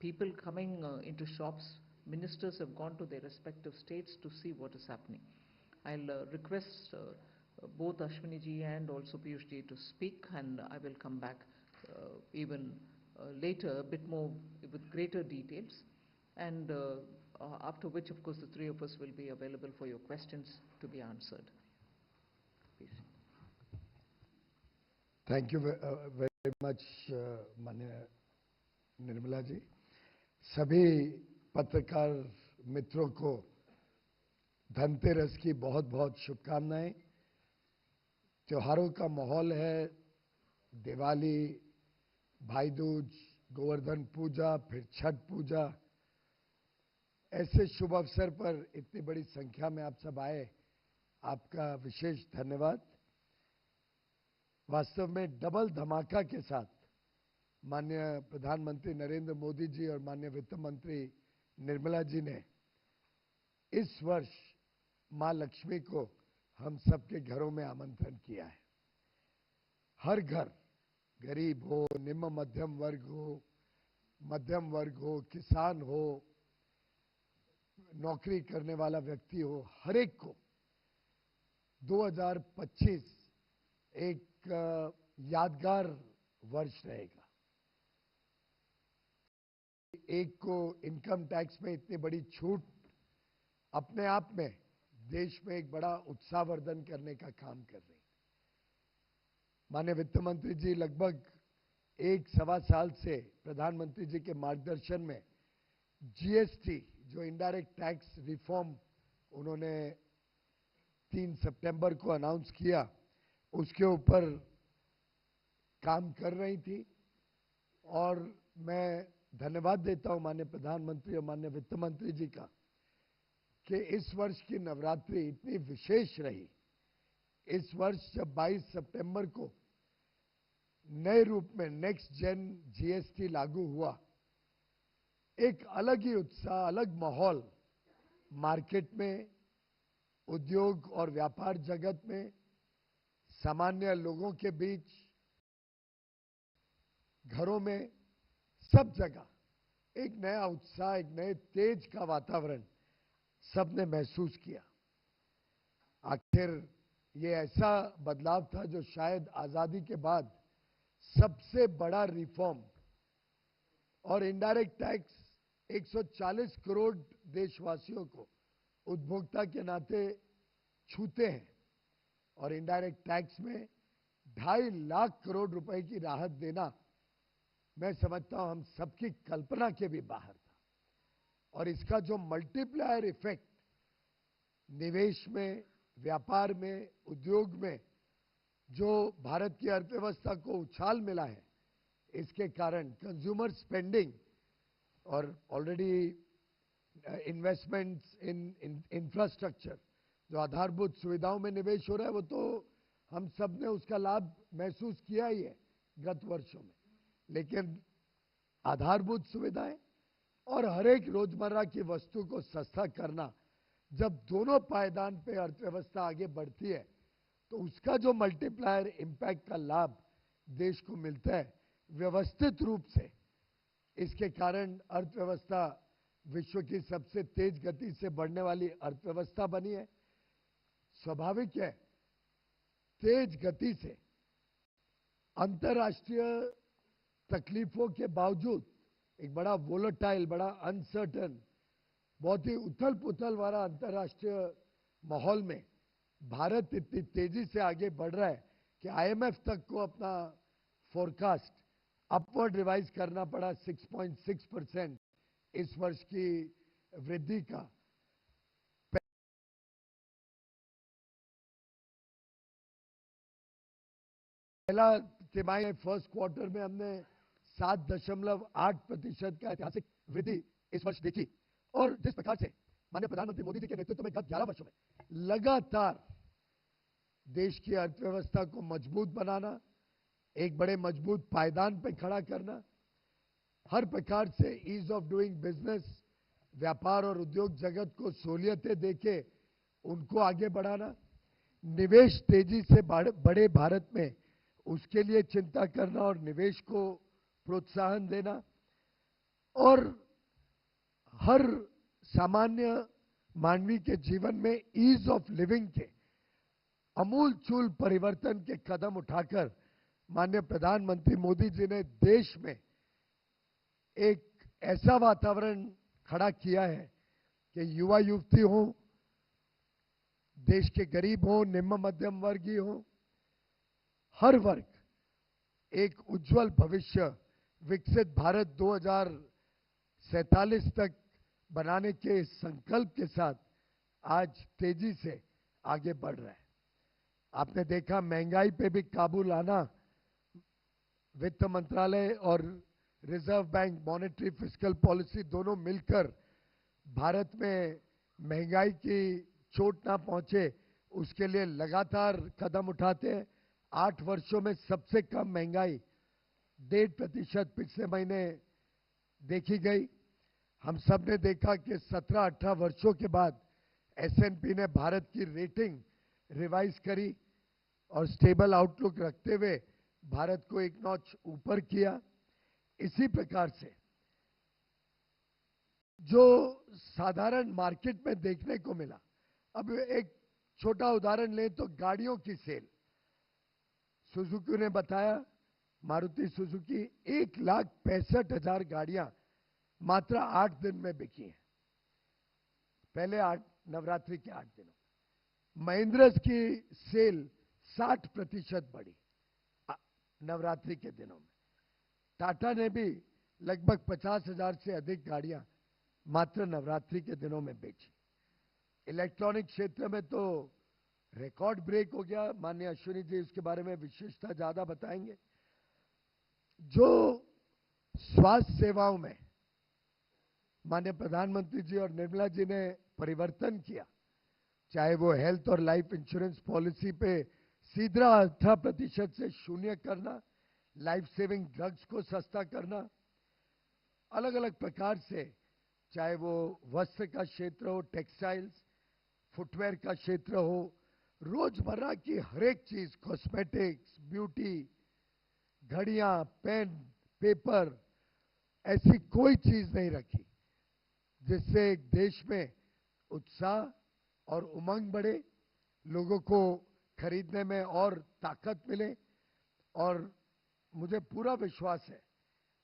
people coming into shops. Ministers have gone to their respective states to see what is happening. I'll request both Ashwini ji and also Piyush ji to speak, and I will come back even later, a bit more with greater details, and after which, of course, the three of us will be available for your questions to be answered. Please. Thank you very much, माननीय निर्मला जी। सभी पत्रकार मित्रों को धनतेरस की बहुत बहुत शुभकामनाएं। त्योहारों का माहौल है, दिवाली, भाई दूज, गोवर्धन पूजा, फिर छठ पूजा। ऐसे शुभ अवसर पर इतनी बड़ी संख्या में आप सब आए, आपका विशेष धन्यवाद। वास्तव में डबल धमाका के साथ माननीय प्रधानमंत्री नरेंद्र मोदी जी और माननीय वित्त मंत्री निर्मला जी ने इस वर्ष मां लक्ष्मी को हम सबके घरों में आमंत्रण किया है। हर घर, गरीब हो, निम्न मध्यम वर्ग हो, किसान हो, नौकरी करने वाला व्यक्ति हो, हर एक को 2025 एक यादगार वर्ष रहेगा। एक को इनकम टैक्स में इतनी बड़ी छूट अपने आप में देश में एक बड़ा उत्साहवर्धन करने का काम कर रही है। माननीय वित्त मंत्री जी लगभग 1-1.25 साल से प्रधानमंत्री जी के मार्गदर्शन में जीएसटी, जो इनडायरेक्ट टैक्स रिफॉर्म उन्होंने 3 सितंबर को अनाउंस किया, उसके ऊपर काम कर रही थी। और मैं धन्यवाद देता हूं माननीय प्रधानमंत्री और माननीय वित्त मंत्री जी का कि इस वर्ष की नवरात्रि इतनी विशेष रही। इस वर्ष जब 22 सितंबर को नए रूप में नेक्स्ट जेन जीएसटी लागू हुआ, एक अलग ही उत्साह, अलग माहौल मार्केट में, उद्योग और व्यापार जगत में, सामान्य लोगों के बीच, घरों में, सब जगह एक नया उत्साह, एक नए तेज का वातावरण सबने महसूस किया। आखिर ये ऐसा बदलाव था जो शायद आजादी के बाद सबसे बड़ा रिफॉर्म, और इनडायरेक्ट टैक्स 140 करोड़ देशवासियों को उपभोक्ता के नाते छूते हैं, और इनडायरेक्ट टैक्स में 2.5 लाख करोड़ रुपए की राहत देना, मैं समझता हूं हम सबकी कल्पना के भी बाहर था। और इसका जो मल्टीप्लायर इफेक्ट निवेश में, व्यापार में, उद्योग में जो भारत की अर्थव्यवस्था को उछाल मिला है, इसके कारण कंज्यूमर स्पेंडिंग और ऑलरेडी इन्वेस्टमेंट्स इन इंफ्रास्ट्रक्चर, जो आधारभूत सुविधाओं में निवेश हो रहा है, वो तो हम सब ने उसका लाभ महसूस किया ही है गत वर्षों में। लेकिन आधारभूत सुविधाएं और हर एक रोजमर्रा की वस्तु को सस्ता करना, जब दोनों पायदान पे अर्थव्यवस्था आगे बढ़ती है, तो उसका जो मल्टीप्लायर इंपैक्ट का लाभ देश को मिलता है व्यवस्थित रूप से, इसके कारण अर्थव्यवस्था विश्व की सबसे तेज गति से बढ़ने वाली अर्थव्यवस्था बनी है। स्वाभाविक है, तेज गति से अंतर्राष्ट्रीय तकलीफों के बावजूद एक बड़ा वोलेटाइल, बड़ा अनसर्टन, बहुत ही उथल पुथल वाला अंतर्राष्ट्रीय माहौल में भारत इतनी तेजी से आगे बढ़ रहा है कि आईएमएफ तक को अपना फोरकास्ट अपवर्ड रिवाइज करना पड़ा 6.6% इस वर्ष की वृद्धि का। पहला तिमाही फर्स्ट क्वार्टर में हमने 7.8% का ऐतिहासिक वृद्धि इस वर्ष देखी। और जिस प्रकार से माननीय प्रधानमंत्री मोदी जी के नेतृत्व में गत 11 वर्षों में लगातार देश की अर्थव्यवस्था को मजबूत बनाना, एक बड़े मजबूत पायदान पर खड़ा करना, हर प्रकार से ईज ऑफ डूइंग बिजनेस, व्यापार और उद्योग जगत को सहूलियतें देके उनको आगे बढ़ाना, निवेश तेजी से बढ़े भारत में, उसके लिए चिंता करना और निवेश को प्रोत्साहन देना, और हर सामान्य मानवी के जीवन में ईज ऑफ लिविंग के अमूलचूल परिवर्तन के कदम उठाकर माननीय प्रधानमंत्री मोदी जी ने देश में एक ऐसा वातावरण खड़ा किया है कि युवा युवती हो, देश के गरीब हो, निम्न मध्यम वर्गीय हो, हर वर्ग एक उज्जवल भविष्य, विकसित भारत 2047 तक बनाने के संकल्प के साथ आज तेजी से आगे बढ़ रहा है। आपने देखा महंगाई पे भी काबू लाना वित्त मंत्रालय और reserve bank monetary fiscal policy दोनों मिलकर भारत में महंगाई की चोट ना पहुंचे उसके लिए लगातार कदम उठाते हैं। 8 वर्षों में सबसे कम महंगाई 1.5% पिछले महीने देखी गई। हम सब ने देखा कि 17-18 वर्षों के बाद S&P ने भारत की रेटिंग रिवाइज करी और स्टेबल आउटलुक रखते हुए भारत को एक नॉच ऊपर किया। इसी प्रकार से जो साधारण मार्केट में देखने को मिला, अब एक छोटा उदाहरण लें तो गाड़ियों की सेल, सुजुकी ने बताया, मारुति सुजुकी 1,65,000 गाड़ियां मात्र 8 दिन में बिकी हैं, पहले 8 नवरात्रि के 8 दिनों। महिंद्रा की सेल 60% बढ़ी नवरात्रि के दिनों में। टाटा ने भी लगभग 50,000 से अधिक गाड़ियां मात्र नवरात्रि के दिनों में बेची। इलेक्ट्रॉनिक क्षेत्र में तो रिकॉर्ड ब्रेक हो गया। माननीय अश्विनी जी इसके बारे में विशेषता ज्यादा बताएंगे। जो स्वास्थ्य सेवाओं में माननीय प्रधानमंत्री जी और निर्मला जी ने परिवर्तन किया, चाहे वो हेल्थ और लाइफ इंश्योरेंस पॉलिसी पे सीधा 18% से शून्य करना, लाइफ सेविंग ड्रग्स को सस्ता करना, अलग अलग प्रकार से, चाहे वो वस्त्र का क्षेत्र हो, टेक्सटाइल्स, फुटवेयर का क्षेत्र हो, रोजमर्रा की हर एक चीज, कॉस्मेटिक्स, ब्यूटी, घड़ियां, पेन, पेपर, ऐसी कोई चीज नहीं रखी जिससे एक देश में उत्साह और उमंग बढ़े, लोगों को खरीदने में और ताकत मिले। और मुझे पूरा विश्वास है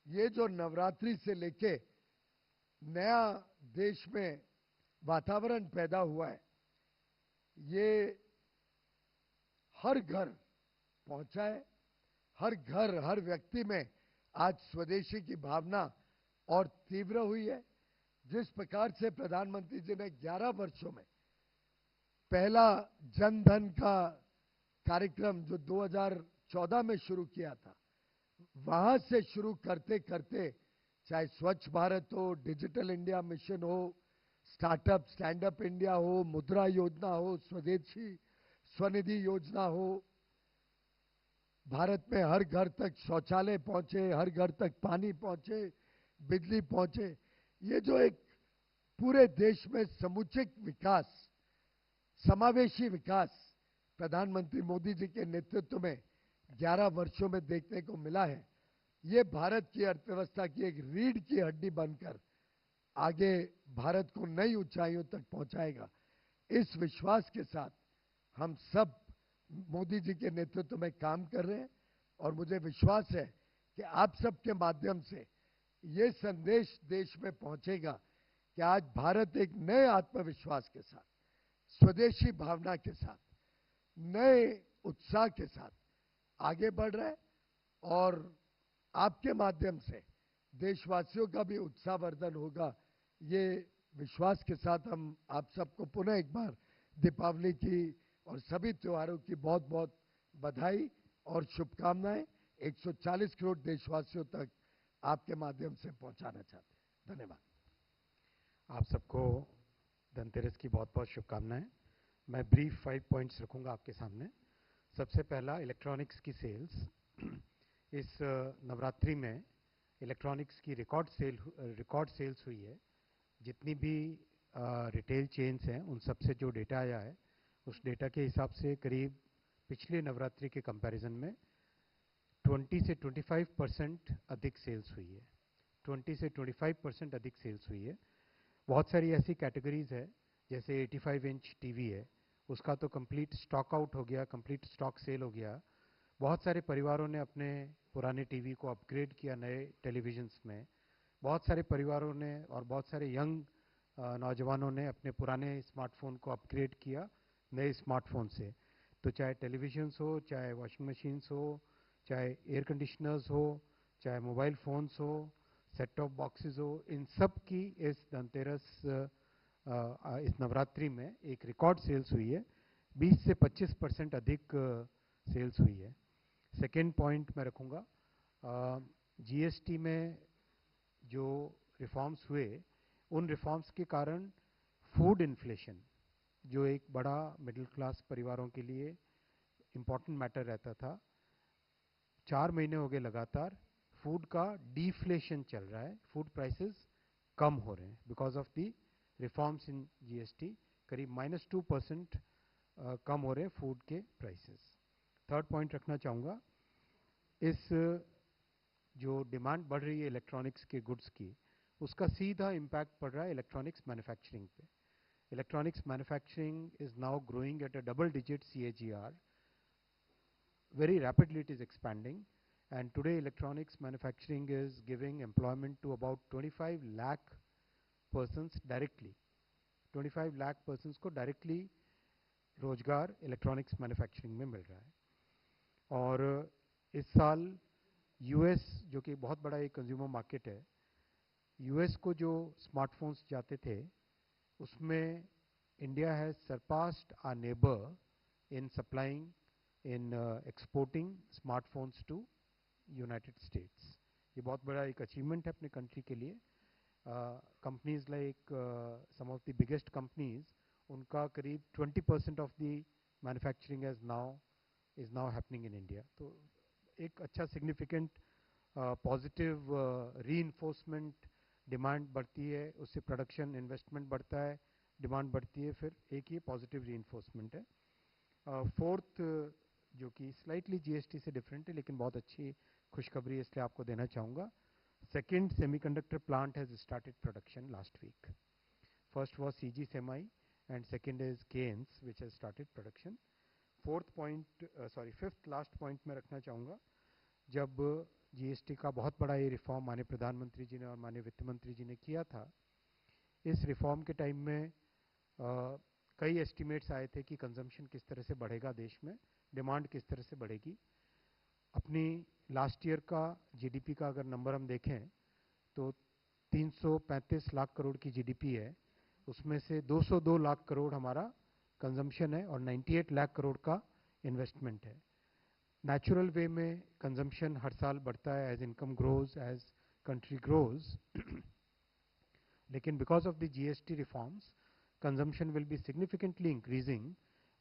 ये जो नवरात्रि से लेके नया देश में वातावरण पैदा हुआ है, ये हर घर पहुंचा है, हर घर, हर व्यक्ति में आज स्वदेशी की भावना और तीव्र हुई है। जिस प्रकार से प्रधानमंत्री जी ने 11 वर्षों में पहला जन धन का कार्यक्रम जो 2014 में शुरू किया था, वहां से शुरू करते करते चाहे स्वच्छ भारत हो, डिजिटल इंडिया मिशन हो, स्टार्टअप स्टैंड अप इंडिया हो, मुद्रा योजना हो, स्वदेशी स्वनिधि योजना हो, भारत में हर घर तक शौचालय पहुंचे, हर घर तक पानी पहुंचे, बिजली पहुंचे, ये जो एक पूरे देश में समुचित विकास, समावेशी विकास प्रधानमंत्री मोदी जी के नेतृत्व में 11 वर्षों में देखने को मिला है, ये भारत की अर्थव्यवस्था की एक रीढ़ की हड्डी बनकर आगे भारत को नई ऊंचाइयों तक पहुंचाएगा। इस विश्वास के साथ हम सब मोदी जी के नेतृत्व में काम कर रहे हैं और मुझे विश्वास है कि आप सबके माध्यम से ये संदेश देश में पहुंचेगा कि आज भारत एक नए आत्मविश्वास के साथ, स्वदेशी भावना के साथ, नए उत्साह के साथ आगे बढ़ रहा है और आपके माध्यम से देशवासियों का भी उत्साहवर्धन होगा। ये विश्वास के साथ हम आप सबको पुनः एक बार दीपावली की और सभी त्योहारों की बहुत बहुत बधाई और शुभकामनाएं 140 करोड़ देशवासियों तक आपके माध्यम से पहुंचाना चाहते हैं। धन्यवाद। आप सबको धनतेरस की बहुत बहुत शुभकामनाएं। मैं ब्रीफ 5 पॉइंट्स रखूंगा आपके सामने। सबसे पहला, इलेक्ट्रॉनिक्स की सेल्स। इस नवरात्रि में इलेक्ट्रॉनिक्स की रिकॉर्ड सेल्स हुई है। जितनी भी रिटेल चेन्स हैं उन सबसे जो डेटा आया है उस डेटा के हिसाब से करीब पिछले नवरात्रि के कंपैरिजन में 20 से 25% अधिक सेल्स हुई है। 20 से 25% अधिक सेल्स हुई है। बहुत सारी ऐसी कैटेगरीज है, जैसे 85 इंच टीवी है, उसका तो कंप्लीट स्टॉक आउट हो गया, कंप्लीट स्टॉक सेल हो गया। बहुत सारे परिवारों ने अपने पुराने टीवी को अपग्रेड किया नए टेलीविजन्स में। बहुत सारे परिवारों ने और बहुत सारे यंग नौजवानों ने अपने पुराने स्मार्टफोन को अपग्रेड किया नए स्मार्टफोन से। तो चाहे टेलीविजन्स हो, चाहे वॉशिंग मशीन्स हो, चाहे एयर कंडीशनर्स हो, चाहे मोबाइल फ़ोन्स हो, सेट टॉप बॉक्सेस हो, इन सब की इस धनतेरस इस नवरात्रि में एक रिकॉर्ड सेल्स हुई है। 20 से 25% अधिक सेल्स हुई है। सेकेंड पॉइंट मैं रखूँगा, जीएसटी में जो रिफॉर्म्स हुए, उन रिफॉर्म्स के कारण फूड इन्फ्लेशन, जो एक बड़ा मिडिल क्लास परिवारों के लिए इम्पॉर्टेंट मैटर रहता था, 4 महीने हो गए लगातार फूड का डिफ्लेशन चल रहा है। फूड प्राइसेस कम हो रहे हैं because of the reforms in GST. करीब -2% कम हो रहे हैं फूड के प्राइसेस। थर्ड पॉइंट रखना चाहूँगा, इस जो डिमांड बढ़ रही है इलेक्ट्रॉनिक्स के गुड्स की, उसका सीधा इम्पैक्ट पड़ रहा है इलेक्ट्रॉनिक्स मैन्युफैक्चरिंग पे। Electronics manufacturing is now growing at a double digit CAGR. Very rapidly it is expanding, and today electronics manufacturing is giving employment to about 25 lakh persons directly. 25 lakh persons को directly रोजगार electronics manufacturing में मिल रहा है। और इस साल US, जो कि बहुत बड़ा एक कंज्यूमर मार्केट है, यूएस को जो स्मार्टफोन्स जाते थे उसमें India has surpassed our neighbour in supplying in exporting smartphones to United States. ये बहुत बड़ा एक अचीवमेंट है अपने कंट्री के लिए। Companies like some of the biggest companies, उनका करीब 20% of the manufacturing is now happening in India. तो एक अच्छा सिग्निफिकेंट पॉजिटिव रीइंफोर्समेंट, डिमांड बढ़ती है उससे प्रोडक्शन इन्वेस्टमेंट बढ़ता है, डिमांड बढ़ती है, फिर एक ये पॉजिटिव रीइंफोर्समेंट है। फोर्थ, जो कि स्लाइटली जीएसटी से डिफरेंट है लेकिन बहुत अच्छी खुशखबरी है, इसलिए आपको देना चाहूँगा। Second semiconductor plant has started production last week. First was CG Semi and second is Kaynes which has started production. Fifth last point में रखना चाहूँगा, जब जीएसटी का बहुत बड़ा ये रिफॉर्म माननीय प्रधानमंत्री जी ने और माननीय वित्त मंत्री जी ने किया था, इस रिफॉर्म के टाइम में कई एस्टिमेट्स आए थे कि कंजम्पशन किस तरह से बढ़ेगा देश में, डिमांड किस तरह से बढ़ेगी। अपनी लास्ट ईयर का जीडीपी का अगर नंबर हम देखें तो 335 लाख करोड़ की जीडीपी है, उसमें से 202 लाख करोड़ हमारा कंजम्पशन है और 98 लाख करोड़ का इन्वेस्टमेंट है। नेचुरल वे में कंजम्पशन हर साल बढ़ता है as income grows, as country grows, लेकिन because of the GST reforms consumption will be significantly increasing,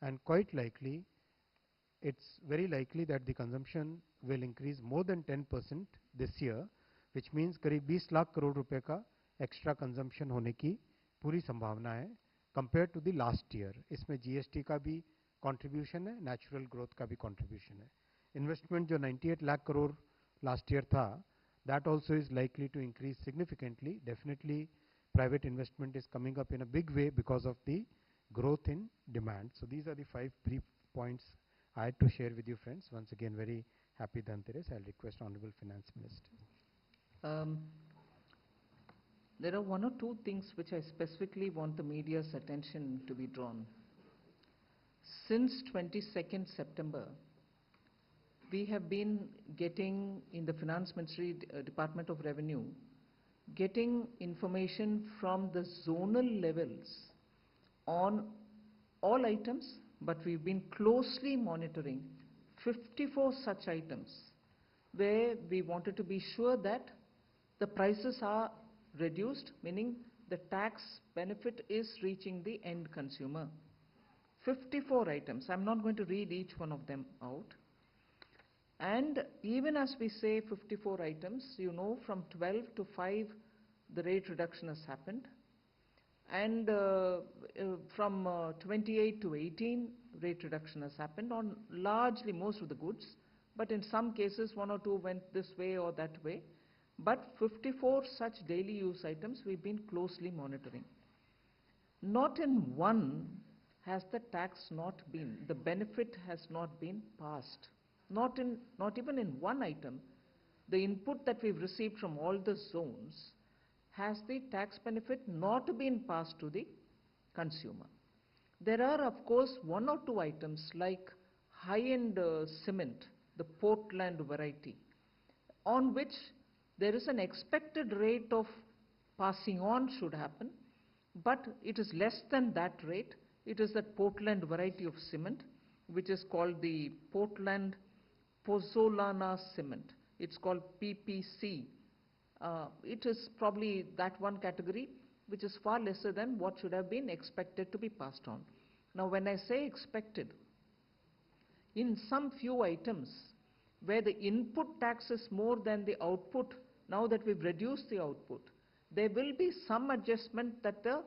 and quite likely, it's very likely that the consumption will increase more than 10% this year, which means करीब 20 लाख करोड़ रुपए का extra consumption होने की पूरी संभावना है compare to the last year. इसमें GST का भी कंट्रीब्यूशन है, नेचुरल ग्रोथ का भी कंट्रीब्यूशन है। इन्वेस्टमेंट जो 98 लाख करोड़ लास्ट ईयर था, that also is likely to increase significantly. Definitely private investment is coming up in a big way because of the growth in demand. So these are the 5 brief points I had to share with you, friends. Once again, very happy Dhanteras. I'll request Honorable Finance Minister. There are one or two things which I specifically want the media's attention to be drawn. Since 22nd September, we have been getting in the Finance Ministry, Department of Revenue, getting information from the zonal levels on all items, but we've been closely monitoring 54 such items where we wanted to be sure that the prices are reduced, meaning the tax benefit is reaching the end consumer. 54 items. I'm not going to read each one of them out. And even as we say 54 items, you know, from 12 to 5, the rate reduction has happened. And from 28 to 18, rate reduction has happened on largely most of the goods. But in some cases, one or two went this way or that way. But 54 such daily use items we've been closely monitoring. Not in one has the tax not been, the benefit has not been passed. Not even in one item, the input that we've received from all the zones has the tax benefit not been passed to the consumer. There are, of course, one or two items like high-end cement, the Portland variety, on which there is an expected rate of passing on should happen, but it is less than that rate. It is that Portland variety of cement, which is called the Portland Pozzolana cement. It's called PPC. It is probably that one category which is far lesser than what should have been expected to be passed on. Now, when I say expected, in some few items where the input tax is more than the output, now that we've reduced the output, there will be some adjustment that the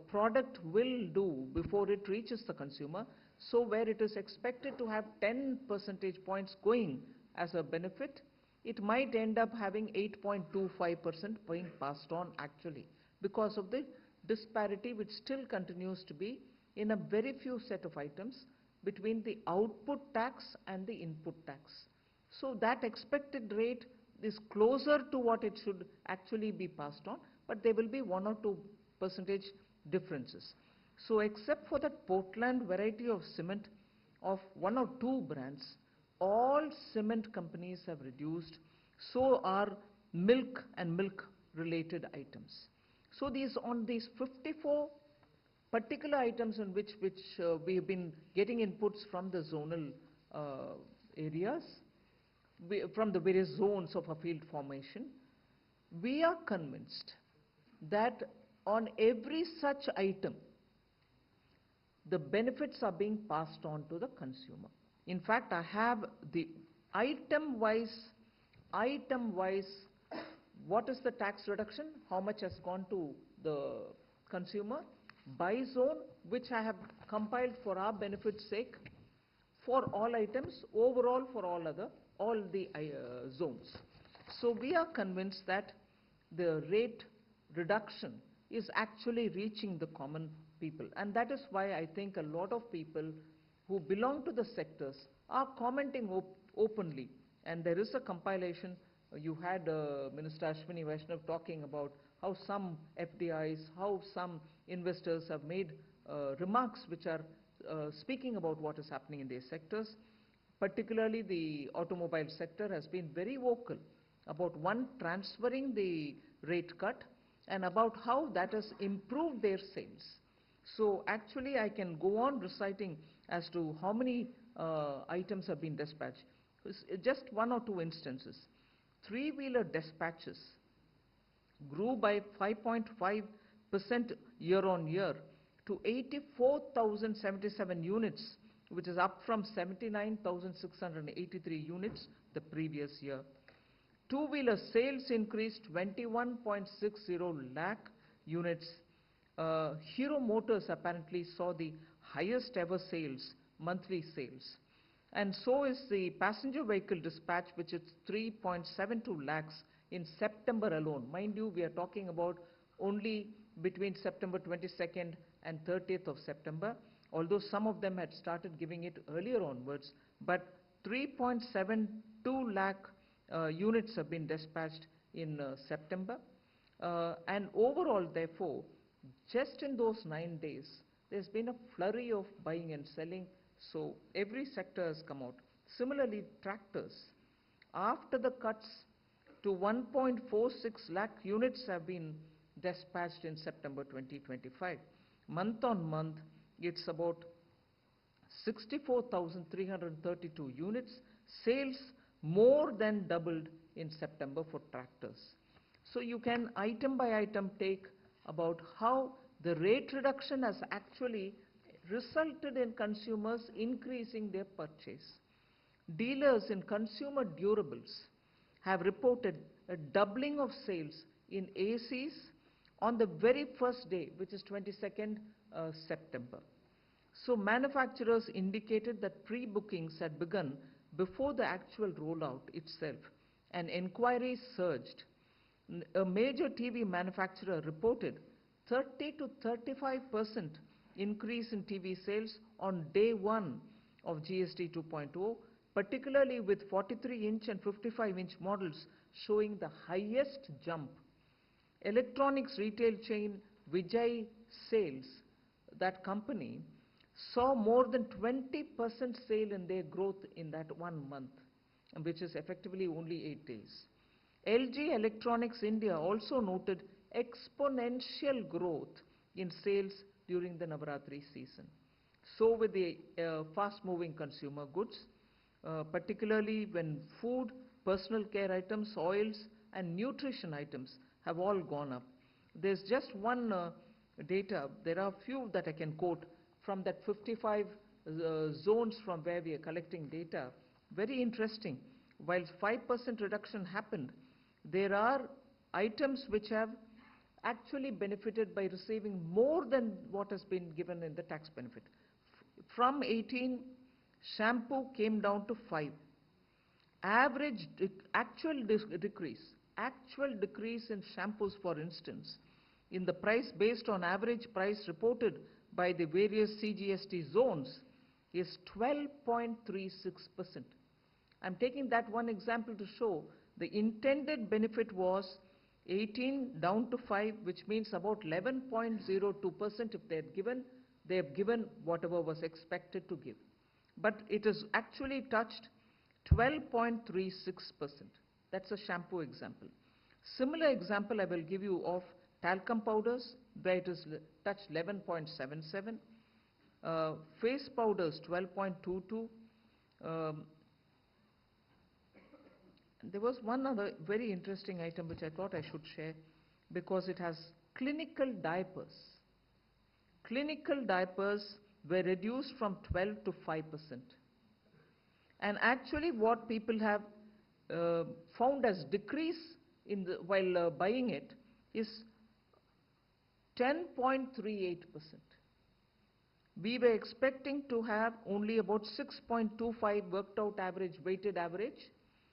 product will do before it reaches the consumer. So where it is expected to have 10 percentage points going as a benefit, it might end up having 8.25% being passed on actually, because of the disparity which still continues to be in a very few set of items between the output tax and the input tax. So that expected rate is closer to what it should actually be passed on, but there will be 1 or 2 percentage differences. So except for that Portland variety of cement of 1 or 2 brands, all cement companies have reduced, so are milk and milk related items. So on these 54 particular items on which we have been getting inputs from the zonal areas, from the various zones of a field formation, we are convinced that on every such item, the benefits are being passed on to the consumer. In fact, I have the item-wise, what is the tax reduction, how much has gone to the consumer, by zone, which I have compiled for our benefit's sake, for all items, overall for all the zones. So we are convinced that the rate reduction is actually reaching the common people. And that is why I think a lot of people who belong to the sectors are commenting openly. And there is a compilation. You had Minister Ashwini Vaishnav talking about how some FDIs, how some investors have made remarks which are speaking about what is happening in these sectors. Particularly the automobile sector has been very vocal about transferring the rate cut and about how that has improved their sales. So actually I can go on reciting as to how many items have been dispatched. Just 1 or 2 instances. 3-wheeler dispatches grew by 5.5% year on year to 84,077 units, which is up from 79,683 units the previous year. 2-wheeler sales increased 21.60 lakh units. Hero Motors apparently saw the highest ever sales, monthly sales. And so is the passenger vehicle dispatch, which is 3.72 lakhs in September alone. Mind you, we are talking about only between September 22nd and 30th of September, although some of them had started giving it earlier onwards, but 3.72 lakh units have been dispatched in September. And overall, therefore, just in those 9 days, there's been a flurry of buying and selling, so every sector has come out. Similarly, tractors, after the cuts to 1.46 lakh units have been dispatched in September 2025. Month on month, it's about 64,332 units. Sales more than doubled in September for tractors. So you can item by item take about how the rate reduction has actually resulted in consumers increasing their purchase. Dealers in consumer durables have reported a doubling of sales in ACs on the very first day, which is 22nd September. So manufacturers indicated that pre-bookings had begun before the actual rollout itself, and inquiries surged. A major TV manufacturer reported 30 to 35% increase in TV sales on day one of GST 2.0, particularly with 43-inch and 55-inch models showing the highest jump. Electronics retail chain Vijay Sales, that company, saw more than 20% sale in their growth in that 1 month, which is effectively only 8 days. LG Electronics India also noted exponential growth in sales during the Navaratri season. So with the fast-moving consumer goods, particularly when food, personal care items, oils, and nutrition items have all gone up. There's just one data, there are few that I can quote from that 55 zones from where we are collecting data. Very interesting. While 5% reduction happened, there are items which have actually benefited by receiving more than what has been given in the tax benefit. From 18, shampoo came down to 5. Average actual decrease in shampoos, for instance, in the price based on average price reported by the various CGST zones is 12.36%. I'm taking that one example to show the intended benefit was 18 down to 5, which means about 11.02% if they have given whatever was expected to give. But it has actually touched 12.36%. That's a shampoo example. Similar example I will give you of talcum powders, where it is touched 11.77. Face powders 12.22. There was one other very interesting item which I thought I should share because it has clinical diapers. Clinical diapers were reduced from 12 to 5%. And actually what people have found as decrease in while buying it is 10.38%. We were expecting to have only about 6.25 worked out average, weighted average,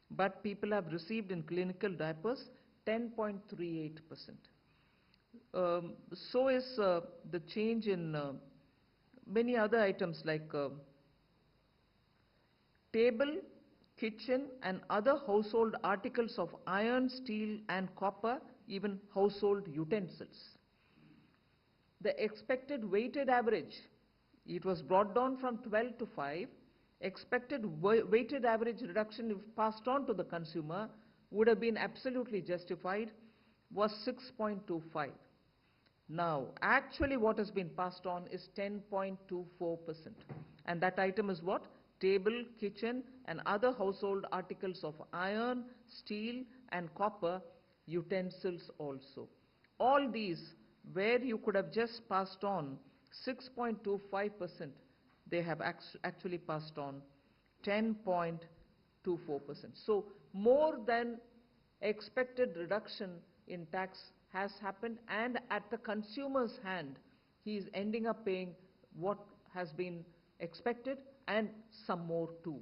but people have received in clinical diapers 10.38%. So is the change in many other items like table, kitchen, and other household articles of iron, steel, and copper, even household utensils. The expected weighted average, it was brought down from 12 to 5. Expected weighted average reduction, if passed on to the consumer, would have been absolutely justified, was 6.25. Now, actually what has been passed on is 10.24%. And that item is what? Table, kitchen, and other household articles of iron, steel, and copper utensils also. All these, where you could have just passed on 6.25%, they have actually passed on 10.24%. So more than expected reduction in tax has happened, and at the consumer's hand, he is ending up paying what has been expected and some more too.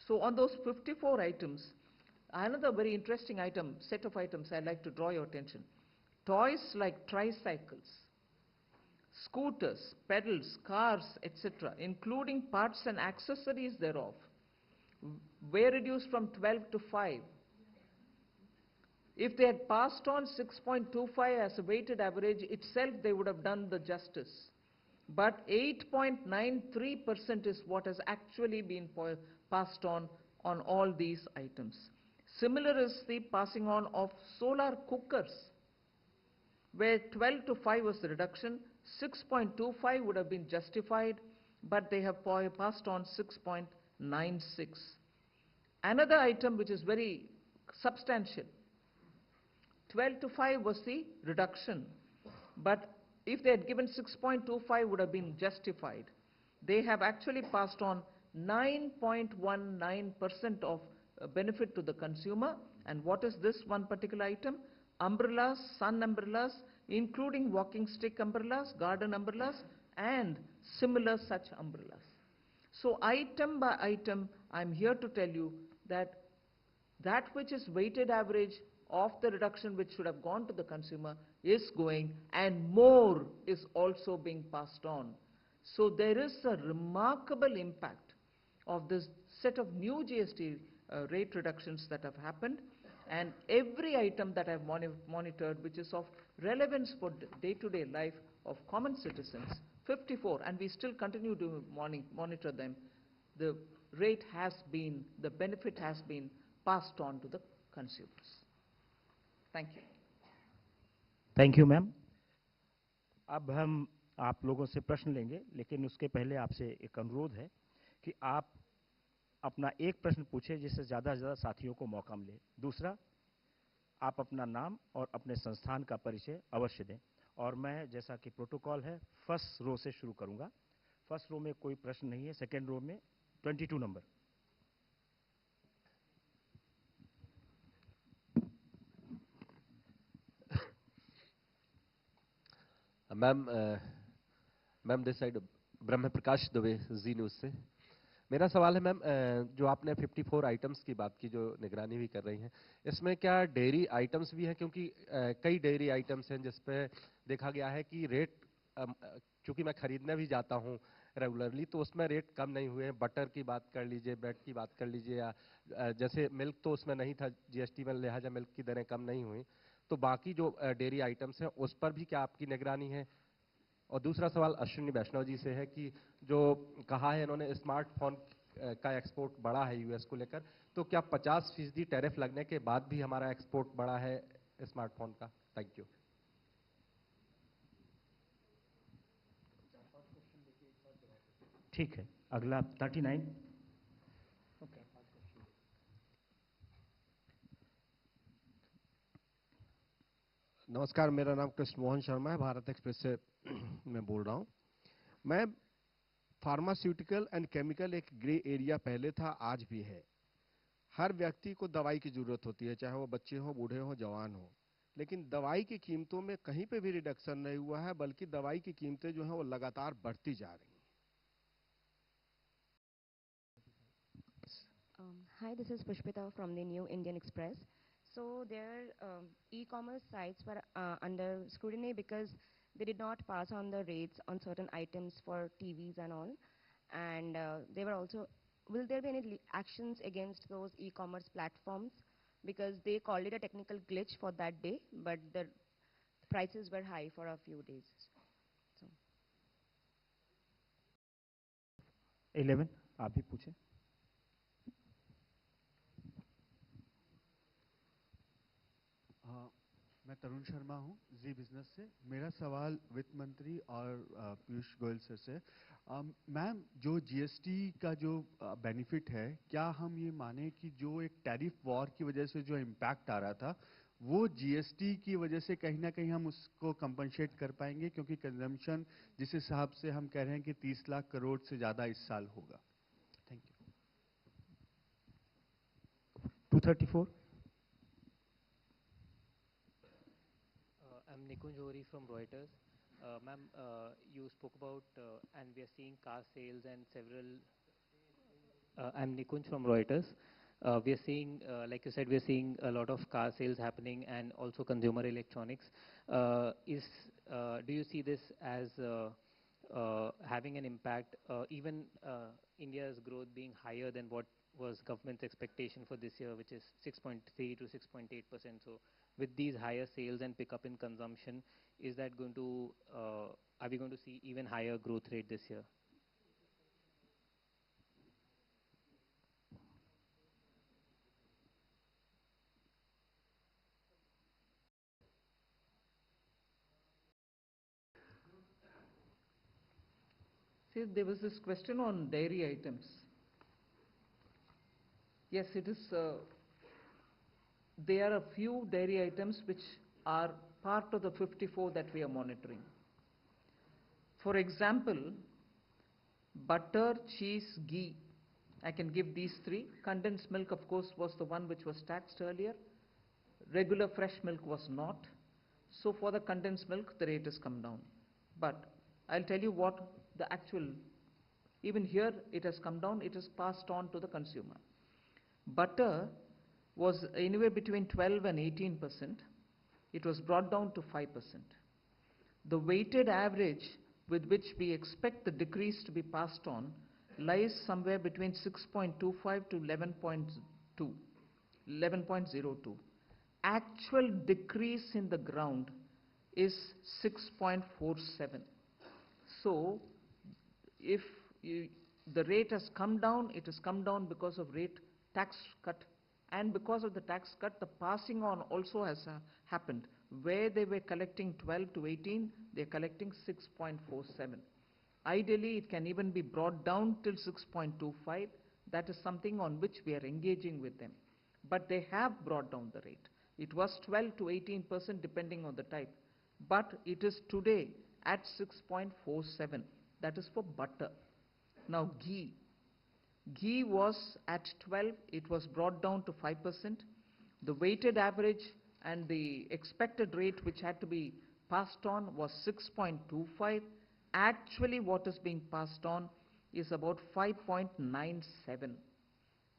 So on those 54 items, another very interesting item, set of items I'd like to draw your attention. Toys like tricycles, scooters, pedals, cars, etc., including parts and accessories thereof, were reduced from 12 to 5. If they had passed on 6.25 as a weighted average, itself they would have done the justice. But 8.93% is what has actually been passed on all these items. Similar is the passing on of solar cookers, where 12 to 5 was the reduction, 6.25 would have been justified, but they have passed on 6.96. Another item which is very substantial, 12 to 5 was the reduction, but if they had given 6.25 would have been justified. They have actually passed on 9.19% of benefit to the consumer. And what is this one particular item? Umbrellas, sun umbrellas, including walking stick umbrellas, garden umbrellas, and similar such umbrellas. So item by item, I'm here to tell you that That which is weighted average of the reduction which should have gone to the consumer is going, and more is also being passed on. So there is a remarkable impact of this set of new GST rate reductions that have happened, and every item that I've monitored which is of relevance for day-to-day life of common citizens, 54, and we still continue to monitor them, the rate has been, the benefit has been passed on to the consumers. Thank you. Thank you ma'am. अब हम आप लोगों से प्रश्न लेंगे, लेकिन उसके पहले आपसे एक अनुरोध है कि आप अपना एक प्रश्न पूछें जिससे ज़्यादा से ज़्यादा साथियों को मौका मिले। दूसरा, आप अपना नाम और अपने संस्थान का परिचय अवश्य दें। और मैं, जैसा कि प्रोटोकॉल है, फर्स्ट रो से शुरू करूंगा। फर्स्ट रो में कोई प्रश्न नहीं है, सेकेंड रो में 22 number. Ma'am this side Brahma Prakash Dubey, ji news से। मेरा सवाल है मैम, जो आपने 54 आइटम्स की बात की जो निगरानी भी कर रही हैं, इसमें क्या डेयरी आइटम्स भी हैं? क्योंकि कई डेयरी आइटम्स हैं जिसपे देखा गया है कि रेट, चूंकि मैं खरीदने भी जाता हूं रेगुलरली, तो उसमें रेट कम नहीं हुए हैं। बटर की बात कर लीजिए, ब्रेड की बात कर लीजिए, या जैसे मिल्क तो उसमें नहीं था जीएसटी में, लिहाजा मिल्क की दरें कम नहीं हुई। तो बाकी जो डेयरी आइटम्स हैं उस पर भी क्या आपकी निगरानी है? और दूसरा सवाल अश्विनी वैष्णव जी से है कि जो कहा है इन्होंने स्मार्टफोन का एक्सपोर्ट बढ़ा है यूएस को लेकर, तो क्या 50% टैरिफ लगने के बाद भी हमारा एक्सपोर्ट बढ़ा है स्मार्टफोन का? Thank you. ठीक है, अगला 39। नमस्कार, मेरा नाम कृष्ण मोहन शर्मा है, भारत एक्सप्रेस से मैं बोल रहा हूं। मैं फार्मास्यूटिकल एंड केमिकल एक ग्रे एरिया पहले था, आज भी है। हर व्यक्ति को दवाई की जरूरत होती है, चाहे वो बच्चे हो, बूढ़े हो, जवान हो, लेकिन दवाई की कीमतों में कहीं पे भी रिडक्शन नहीं हुआ है, बल्कि दवाई की कीमतें जो हैं वो लगातार बढ़ती जा रही हैं। Hi, this is Pushpita from the New Indian Express. So their e-commerce sites were under scrutiny because they did not pass on the rates on certain items for TVs and all. And they were also, will there be any actions against those e-commerce platforms? Because they called it a technical glitch for that day, but the prices were high for a few days. So. 11, आप भी पूछें। मैं तरुण शर्मा हूं, जी business से। मेरा सवाल वित्त मंत्री और पीयूष गोयल सर से। मैम, जो जीएसटी का जो बेनिफिट है, क्या हम ये माने कि जो एक टैरिफ वॉर की वजह से जो इम्पैक्ट आ रहा था, वो जीएसटी की वजह से कहीं ना कहीं हम उसको कंपनसेट कर पाएंगे? क्योंकि कंजम्पशन जिस हिसाब से हम कह रहे हैं कि 30 लाख करोड़ से ज़्यादा इस साल होगा। Thank you. 234। I'm Nikunj Hori from Reuters. Ma'am, you spoke about, and we are seeing car sales and several. I'm Nikunj from Reuters. We are seeing, like you said, we are seeing a lot of car sales happening and also consumer electronics. Do you see this as having an impact, even India's growth being higher than what was government's expectation for this year, which is 6.3 to 6.8%. So with these higher sales and pickup in consumption, is that going to, are we going to see even higher growth rate this year? See, there was this question on dairy items. Yes, it is, there are a few dairy items which are part of the 54 that we are monitoring. For example, butter, cheese, ghee. I can give these three. Condensed milk, of course, was the one which was taxed earlier. Regular fresh milk was not. So for the condensed milk, the rate has come down. But I'll tell you what the actual, even here it has come down, it is passed on to the consumer. Butter, was anywhere between 12 and 18%. It was brought down to 5%. The weighted average with which we expect the decrease to be passed on lies somewhere between 6.25 to 11.02. Actual decrease in the ground is 6.47. So, if the rate has come down, it has come down because of rate tax cut, and because of the tax cut, the passing on also has happened. Where they were collecting 12 to 18, they're collecting 6.47. Ideally, it can even be brought down till 6.25. That is something on which we are engaging with them. But they have brought down the rate. It was 12 to 18% depending on the type. But it is today at 6.47. That is for butter. Now ghee. Ghee was at 12, it was brought down to 5%. The weighted average and the expected rate which had to be passed on was 6.25. Actually, what is being passed on is about 5.97.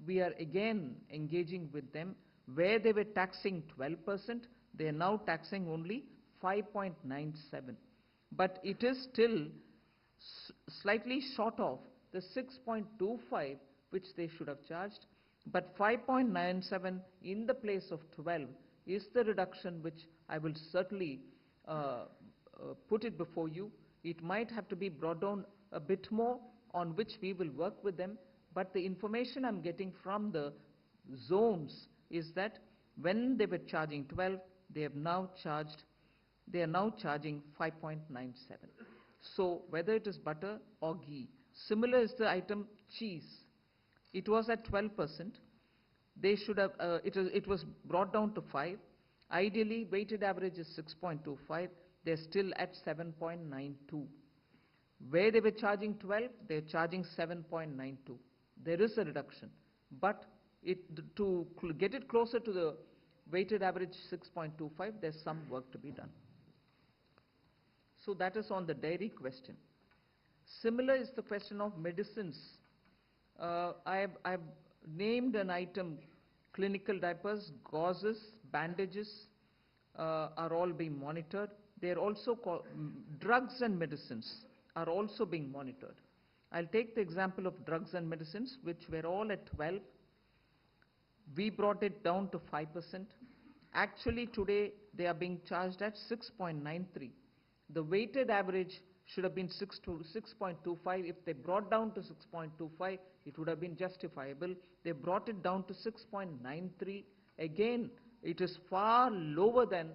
We are again engaging with them. Where they were taxing 12%, they are now taxing only 5.97. But it is still slightly short of the 6.25 which they should have charged, but 5.97 in the place of 12 is the reduction which I will certainly put it before you. It might have to be brought down a bit more, on which we will work with them, but the information I'm getting from the zones is that when they were charging 12, they are now charging 5.97. So whether it is butter or ghee, similar is the item cheese. It was at 12%. They should have, it was brought down to 5. Ideally, weighted average is 6.25. They're still at 7.92. Where they were charging 12, they're charging 7.92. There is a reduction. But to get it closer to the weighted average 6.25, there's some work to be done. So that is on the dairy question. Similar is the question of medicines. I've named an item, clinical diapers, gauzes, bandages are all being monitored. They're also called drugs and medicines are also being monitored. I'll take the example of drugs and medicines, which were all at 12. We brought it down to 5%. Actually, today they are being charged at 6.93. The weighted average should have been 6.25. If they brought down to 6.25, it would have been justifiable. They brought it down to 6.93. Again, it is far lower than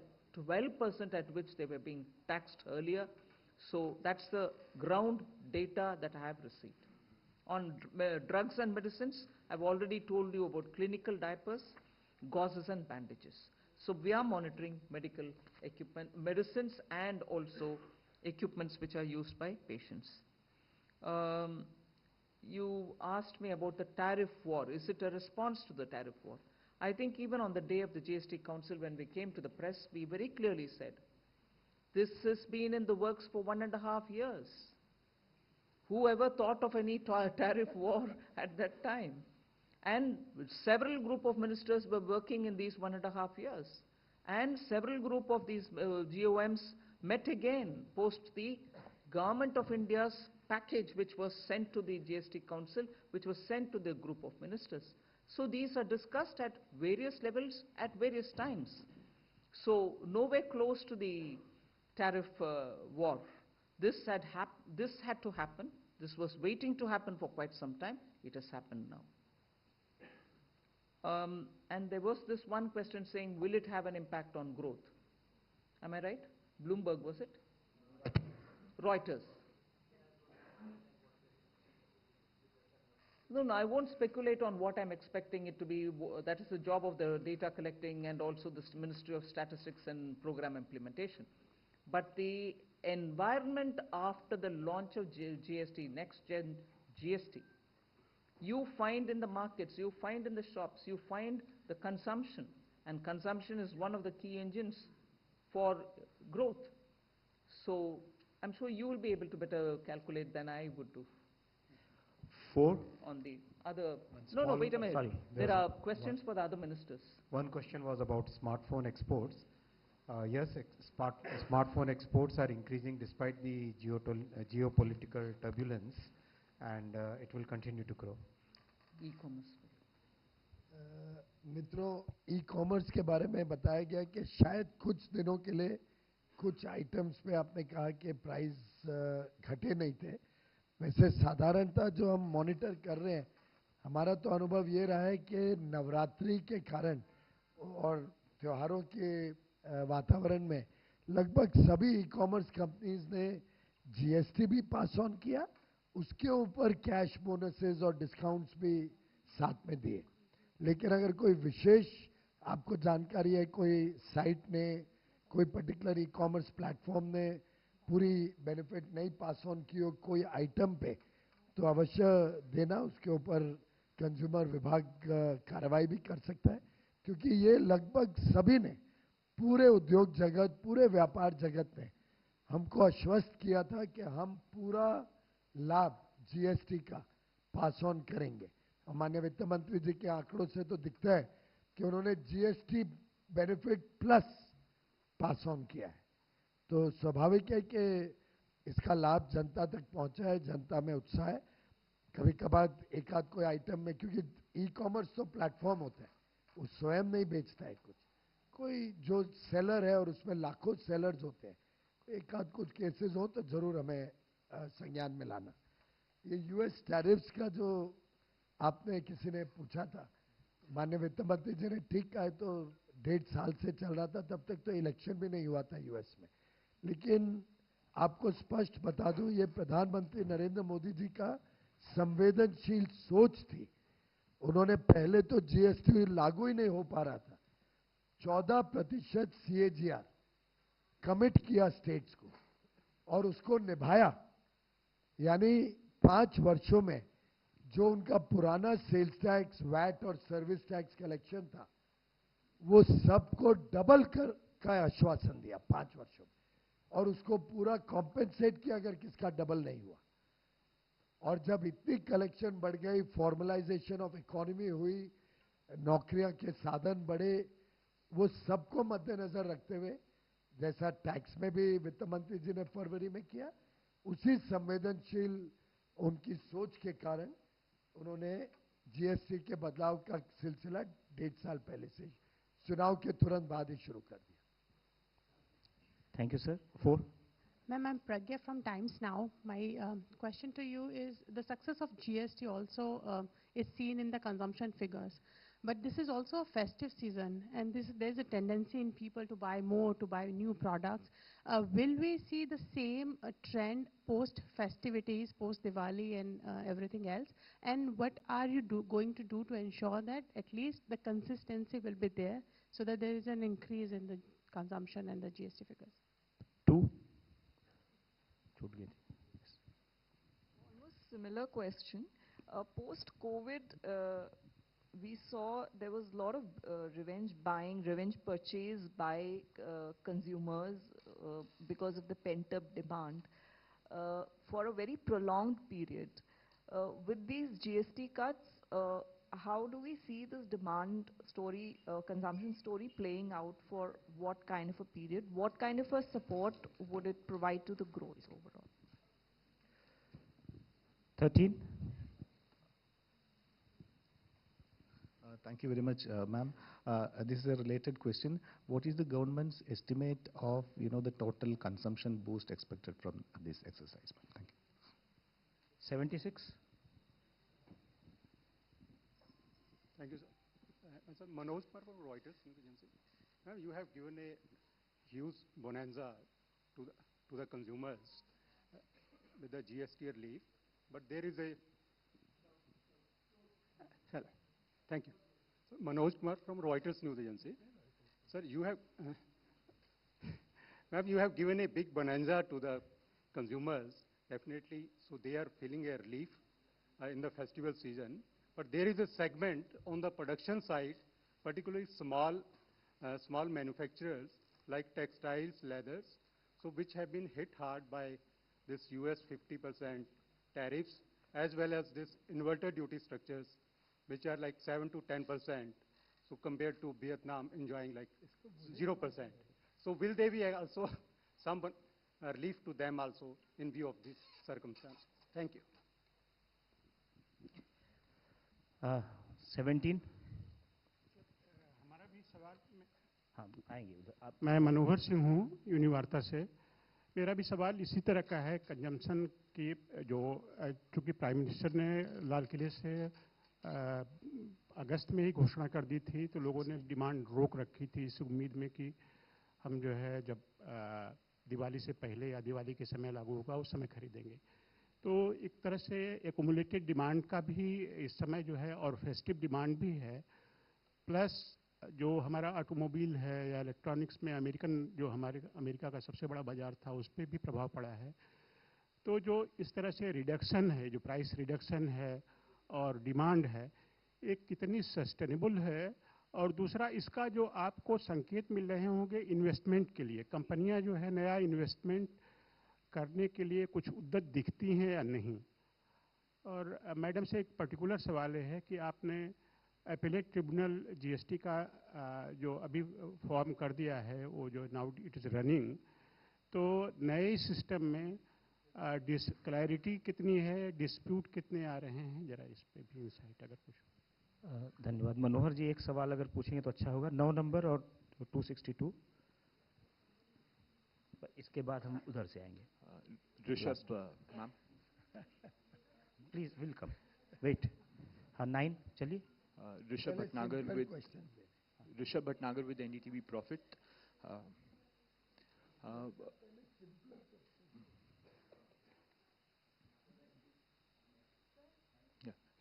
12% at which they were being taxed earlier. So that's the ground data that I have received. On drugs and medicines, I've already told you about clinical diapers, gauzes and bandages. So we are monitoring medical equipment, medicines and also equipments which are used by patients. You asked me about the tariff war. Is it a response to the tariff war? I think even on the day of the GST Council, when we came to the press, we very clearly said, this has been in the works for 1.5 years. Whoever thought of any tariff war at that time? And several group of ministers were working in these 1.5 years. And several group of these GOMs met again post the Government of India's package which was sent to the GST Council, which was sent to the group of ministers. So these are discussed at various levels at various times. So nowhere close to the tariff war. This had to happen. This was waiting to happen for quite some time. It has happened now. And there was this one question saying, will it have an impact on growth? Am I right? Bloomberg, was it? Reuters. No, I won't speculate on what I'm expecting it to be. That is the job of the data collecting and also the Ministry of Statistics and Program Implementation. But the environment after the launch of GST, next gen GST, you find in the markets, you find in the shops, you find the consumption. And consumption is one of the key engines for growth. So I'm sure you will be able to better calculate than I would do. 4. on the other. One No, no, small- wait a minute. sorry, There there's are questions for the other ministers. One question was about smartphone exports. Yes, smartphone exports are increasing despite the geopolitical turbulence, and it will continue to grow. E-commerce. मित्रों, e commerce के बारे में बताया गया कि शायद कुछ दिनों के लिए कुछ आइटम्स पे आपने कहा कि प्राइस घटे नहीं थे। वैसे साधारणतः जो हम मॉनिटर कर रहे हैं, हमारा तो अनुभव ये रहा है कि नवरात्रि के कारण और त्योहारों के वातावरण में लगभग सभी ई कॉमर्स कंपनीज ने जीएसटी भी पास ऑन किया, उसके ऊपर कैश बोनसेस और डिस्काउंट्स भी साथ में दिए। लेकिन अगर कोई विशेष आपको जानकारी है, कोई साइट ने, कोई पर्टिकुलर ई कॉमर्स प्लेटफॉर्म ने पूरी बेनिफिट नहीं पास ऑन की हो कोई आइटम पे, तो अवश्य देना, उसके ऊपर कंज्यूमर विभाग कार्रवाई भी कर सकता है, क्योंकि ये लगभग सभी ने, पूरे उद्योग जगत, पूरे व्यापार जगत ने हमको आश्वस्त किया था कि हम पूरा लाभ जीएसटी का पास ऑन करेंगे। और माननीय वित्त मंत्री जी के आंकड़ों से तो दिखता है कि उन्होंने GST benefit plus pass on किया है। तो स्वाभाविक है कि इसका लाभ जनता तक पहुंचा है, जनता में उत्साह है। कभी कभार एक आध कोई आइटम में, क्योंकि ई कॉमर्स तो प्लेटफॉर्म होता है, वो स्वयं नहीं बेचता है कुछ, कोई जो सेलर है और उसमें लाखों सेलर्स होते हैं, एक आध कुछ केसेस हो तो जरूर हमें संज्ञान में लाना। ये यूएस टैरिफ्स का जो आपने किसी ने पूछा था, माननीय वित्त मंत्री जी ने ठीक कहा है, तो 1.5 साल से चल रहा था, तब तक तो इलेक्शन भी नहीं हुआ था यूएस में। लेकिन आपको स्पष्ट बता दूं, ये प्रधानमंत्री नरेंद्र मोदी जी का संवेदनशील सोच थी। उन्होंने पहले तो जीएसटी लागू ही नहीं हो पा रहा था, 14% सीएजीआर कमिट किया स्टेट्स को और उसको निभाया। यानी 5 वर्षों में जो उनका पुराना सेल्स टैक्स, वैट और सर्विस टैक्स कलेक्शन था, वो सबको डबल का आश्वासन दिया 5 वर्षों में, और उसको पूरा कॉम्पेंसेट किया अगर किसका डबल नहीं हुआ। और जब इतनी कलेक्शन बढ़ गई, फॉर्मलाइजेशन ऑफ इकोनॉमी हुई, नौकरियां के साधन बढ़े, वो सबको मद्देनजर रखते हुए, जैसा टैक्स में भी वित्त मंत्री जी ने फरवरी में किया, उसी संवेदनशील उनकी सोच के कारण उन्होंने जीएसटी के बदलाव का सिलसिला 1.5 साल पहले से, चुनाव के तुरंत बाद ही शुरू कर दिया। Thank you, sir. 4. Ma'am, I'm Pragya from Times Now. My question to you is, the success of GST also is seen in the consumption figures. But this is also a festive season, and there's a tendency in people to buy more, to buy new products. Will we see the same trend post-festivities, post-Diwali and everything else? And what are you going to do to ensure that at least the consistency will be there, so that there is an increase in the consumption and the GST figures? 2. छूट गई थी। Almost similar question. Post-COVID, we saw there was a lot of revenge buying, revenge purchase by consumers because of the pent-up demand for a very prolonged period. With these GST cuts, how do we see this demand story, consumption story playing out for what kind of a period? What kind of a support would it provide to the growth overall? 13. Thank you very much, ma'am. This is a related question. What is the government's estimate of, the total consumption boost expected from this exercise? Thank you. 76. Thank you, sir. Sir, Manoj Kumar from Reuters News Agency. Ma'am, you have given a huge bonanza to the consumers with the GST relief, but there is a... Thank you. So, Manoj Kumar from Reuters News Agency. Sir, you have... Ma'am, you have given a big bonanza to the consumers, definitely, so they are feeling a relief in the festival season. But there is a segment on the production side, particularly small manufacturers like textiles, leathers, so which have been hit hard by this US 50% tariffs. as well as this inverter duty structures, which are like 7 to 10%, so compared to Vietnam enjoying like 0%. So will there be also some relief to them also in view of this circumstance? Thank you. 17. हमारा भी सवाल हाँ आएंगे उधर आप। मैं मनोहर सिंह हूँ यूनिवार्ता से। मेरा भी सवाल इसी तरह का है कंजम्पशन की, जो चूँकि प्राइम मिनिस्टर ने लाल किले से अगस्त में ही घोषणा कर दी थी, तो लोगों ने डिमांड रोक रखी थी इस उम्मीद में कि हम जो है जब दिवाली से पहले या दिवाली के समय लागू होगा उस समय खरीदेंगे। तो एक तरह से एक्युमुलेटेड डिमांड का भी इस समय जो है और फेस्टिव डिमांड भी है, प्लस जो हमारा ऑटोमोबाइल है या इलेक्ट्रॉनिक्स में जो हमारे अमेरिका का सबसे बड़ा बाजार था उस पर भी प्रभाव पड़ा है। तो जो इस तरह से रिडक्शन है, जो प्राइस रिडक्शन है और डिमांड है, एक कितनी सस्टेनेबल है, और दूसरा इसका जो आपको संकेत मिल रहे होंगे इन्वेस्टमेंट के लिए, कंपनियां जो है नया इन्वेस्टमेंट करने के लिए कुछ उद्यत दिखती हैं या नहीं। और मैडम से एक पर्टिकुलर सवाल है कि आपने एपेलेट ट्रिब्यूनल जीएसटी का जो अभी फॉर्म कर दिया है, वो जो नाउ इट इज़ रनिंग, तो नए सिस्टम में क्लैरिटी कितनी है, डिस्प्यूट कितने आ रहे हैं, जरा इस पे भी इंसाइट अगर कुछ। धन्यवाद। मनोहर जी एक सवाल अगर पूछेंगे तो अच्छा होगा। 9 नंबर और 262, इसके बाद हम उधर से आएंगे। Rishabh ma'am, please welcome. Wait, हाँ 9 चलिए। Rishabh Bhatnagar with NDTV Profit.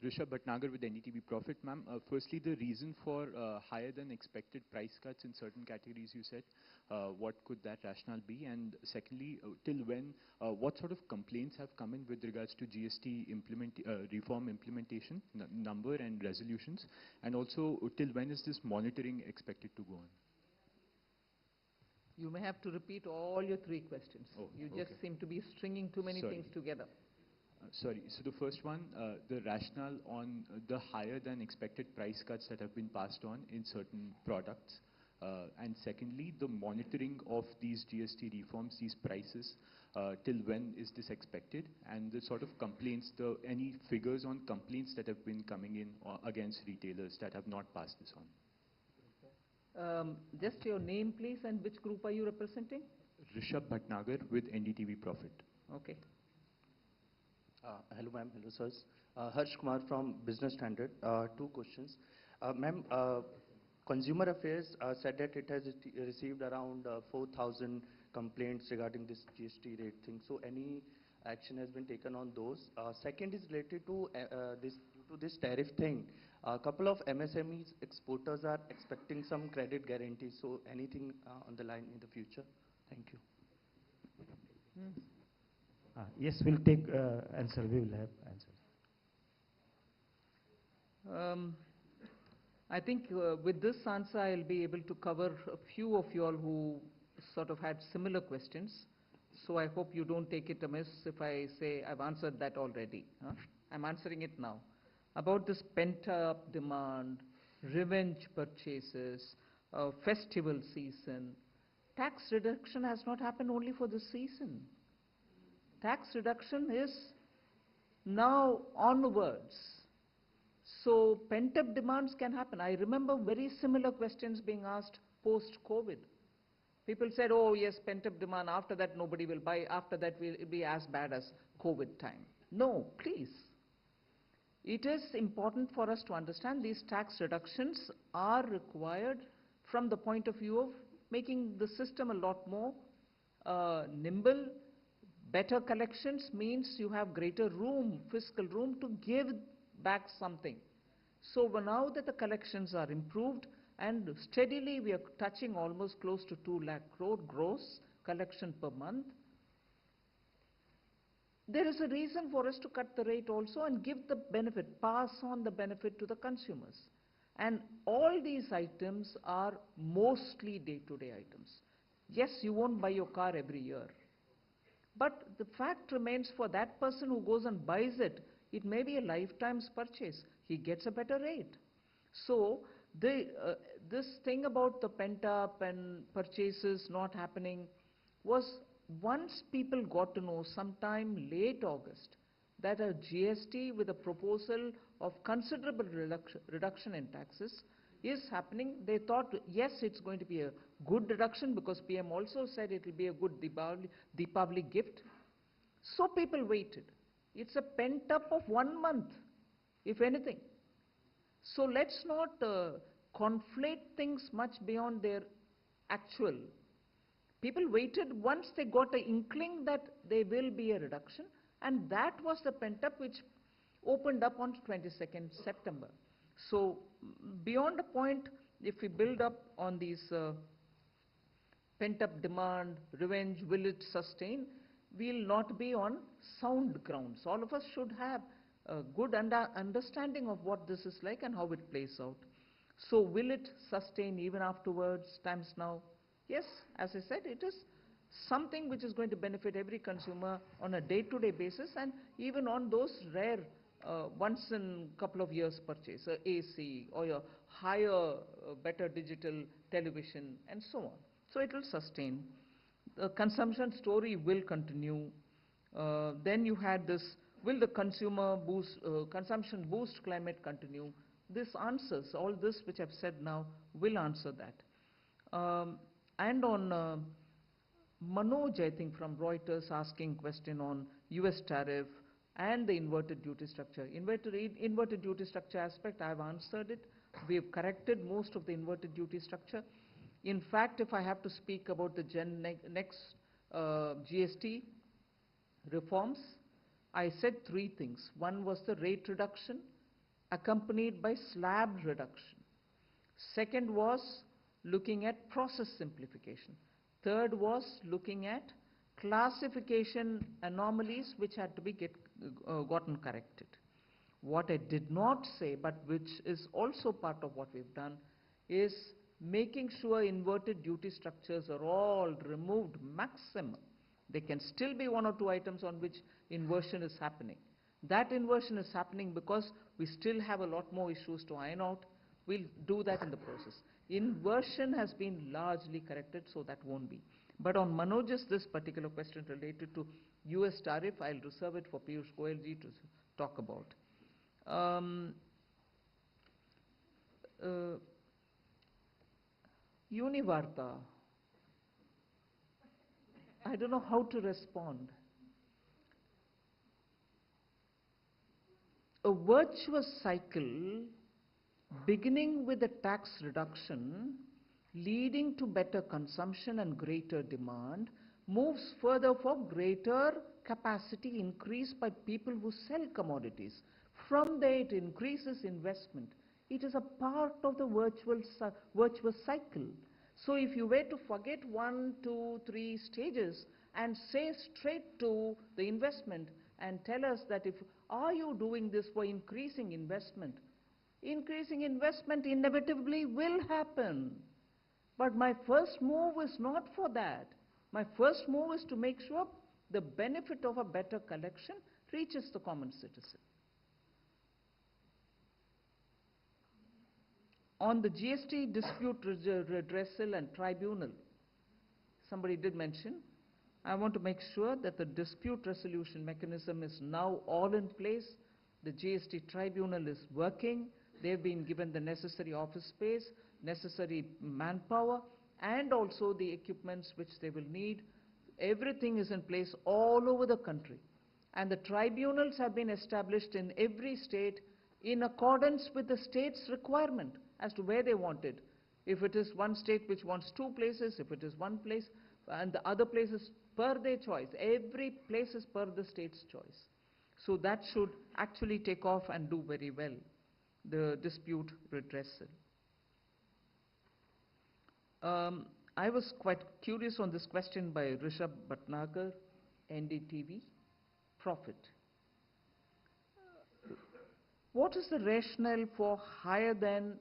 Rishabh Bhatnagar with NDTV Profit. Ma'am, firstly, the reason for higher than expected price cuts in certain categories, you said, what could that rationale be? And secondly, till when, what sort of complaints have come in with regards to GST reform implementation, number and resolutions? And also, till when is this monitoring expected to go on? You may have to repeat all your 3 questions. Oh, you okay. just seem to be stringing too many things together. Sorry, so the first one, the rationale on the higher than expected price cuts that have been passed on in certain products. And secondly, the monitoring of these GST reforms, these prices, till when is this expected? And the sort of complaints, any figures on complaints that have been coming in against retailers that have not passed this on. Just your name, please, and which group are you representing? Rishabh Bhatnagar with NDTV Profit. Okay. Hello, ma'am. Hello, sirs. Harsh Kumar from Business Standard. 2 questions. Ma'am, Consumer Affairs said that it has received around 4,000 complaints regarding this GST rate thing. So any action has been taken on those? Second is related to due to this tariff thing. A couple of MSMEs exporters are expecting some credit guarantee. So anything on the line in the future? Thank you. Yes, we'll take answer. We will have answer. I think with this answer, I'll be able to cover a few of you all who sort of had similar questions. So I hope you don't take it amiss if I say I've answered that already. I'm answering it now. About this pent-up demand, revenge purchases, festival season, tax reduction has not happened only for this season. Tax reduction is now onwards. So pent-up demands can happen. I remember very similar questions being asked post-COVID. People said, oh yes, pent-up demand, after that nobody will buy, after that will be as bad as COVID time. No, please. It is important for us to understand these tax reductions are required from the point of view of making the system a lot more nimble. Better collections means you have greater room, fiscal room to give back something. So now that the collections are improved and steadily we are touching almost close to 2 lakh crore gross collection per month, there is a reason for us to cut the rate also and give the benefit, pass on the benefit to the consumers. And all these items are mostly day-to-day items. Yes, you won't buy your car every year. But the fact remains, for that person who goes and buys it, It may be a lifetime's purchase. He gets a better rate. So this thing about the pent-up and purchases not happening was once people got to know sometime late August that a GST with a proposal of considerable reduction in taxes is happening. They thought, yes, it's going to be a good reduction because PM also said it will be a good Deepavali gift. So people waited. It's a pent-up of 1 month, if anything. So let's not conflate things much beyond their actual. People waited once they got an inkling that there will be a reduction, and that was the pent-up which opened up on 22nd September. So beyond a point, if we build up on these pent-up demand, revenge, will it sustain? We'll not be on sound grounds. All of us should have a good understanding of what this is like and how it plays out. So will it sustain even afterwards, times now? Yes, as I said, it is something which is going to benefit every consumer on a day-to-day basis, and even on those rare once in couple of years purchase, a AC or a higher, better digital television and so on. So it will sustain. The consumption story will continue. Then you had this, will the consumption boost climate continue? This answers, all this which I've said now will answer that. And on Manoj, I think from Reuters, asking question on US tariff and the inverted duty structure. Inverted duty structure aspect, I've answered it. We've corrected most of the inverted duty structure. In fact, if I have to speak about the next GST reforms, I said 3 things. One was the rate reduction accompanied by slab reduction. Second was looking at process simplification. Third was looking at classification anomalies which had to be gotten corrected. What I did not say, but which is also part of what we've done, is making sure inverted duty structures are all removed maximum. There can still be 1 or 2 items on which inversion is happening. That inversion is happening because we still have a lot more issues to iron out. We'll do that in the process. Inversion has been largely corrected, so that won't be. But on Manoj's this particular question related to US tariff, I'll reserve it for Piyush Goyal ji to talk about. Univarta, I don't know how to respond. A virtuous cycle beginning with a tax reduction, leading to better consumption and greater demand, moves further for greater capacity increase by people who sell commodities. From there it increases investment. It is a part of the virtuous cycle. So if you were to forget 1, 2, 3 stages and say straight to the investment and tell us that are you doing this for increasing investment? Increasing investment inevitably will happen. But my first move is not for that. My first move is to make sure the benefit of a better collection reaches the common citizen. On the GST dispute redressal and tribunal, somebody did mention, I want to make sure that the dispute resolution mechanism is now all in place. The GST tribunal is working. They've been given the necessary office space, necessary manpower, and also the equipments which they will need. Everything is in place all over the country. And the tribunals have been established in every state in accordance with the state's requirement as to where they want it. If it is one state which wants 2 places, if it is 1 place, and the other places per their choice. Every place is per the state's choice. So that should actually take off and do very well, the dispute redressal. I was quite curious on this question by Rishabh Bhatnagar, NDTV, profit. What is the rationale for higher than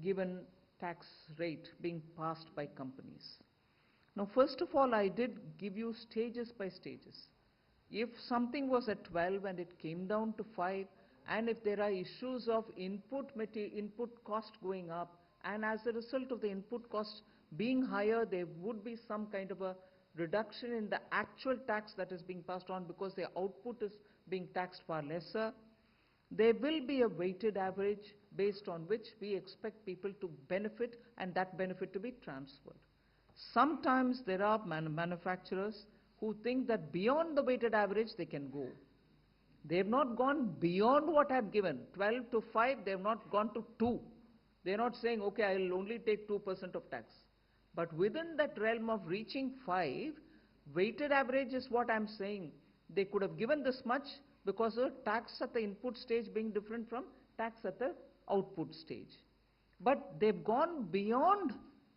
given tax rate being passed by companies? Now, first of all, I did give you stages by stages. If something was at 12 and it came down to 5, and if there are issues of input cost going up, and as a result of the input cost being higher, there would be some kind of a reduction in the actual tax that is being passed on because the output is being taxed far lesser. There will be a weighted average based on which we expect people to benefit and that benefit to be transferred. Sometimes there are manufacturers who think that beyond the weighted average they can go. They've not gone beyond what I've given, 12 to 5, they've not gone to 2. They're not saying, okay, I'll only take 2% of tax. But within that realm of reaching 5, weighted average is what I'm saying. They could have given this much because of tax at the input stage being different from tax at the output stage. But they've gone beyond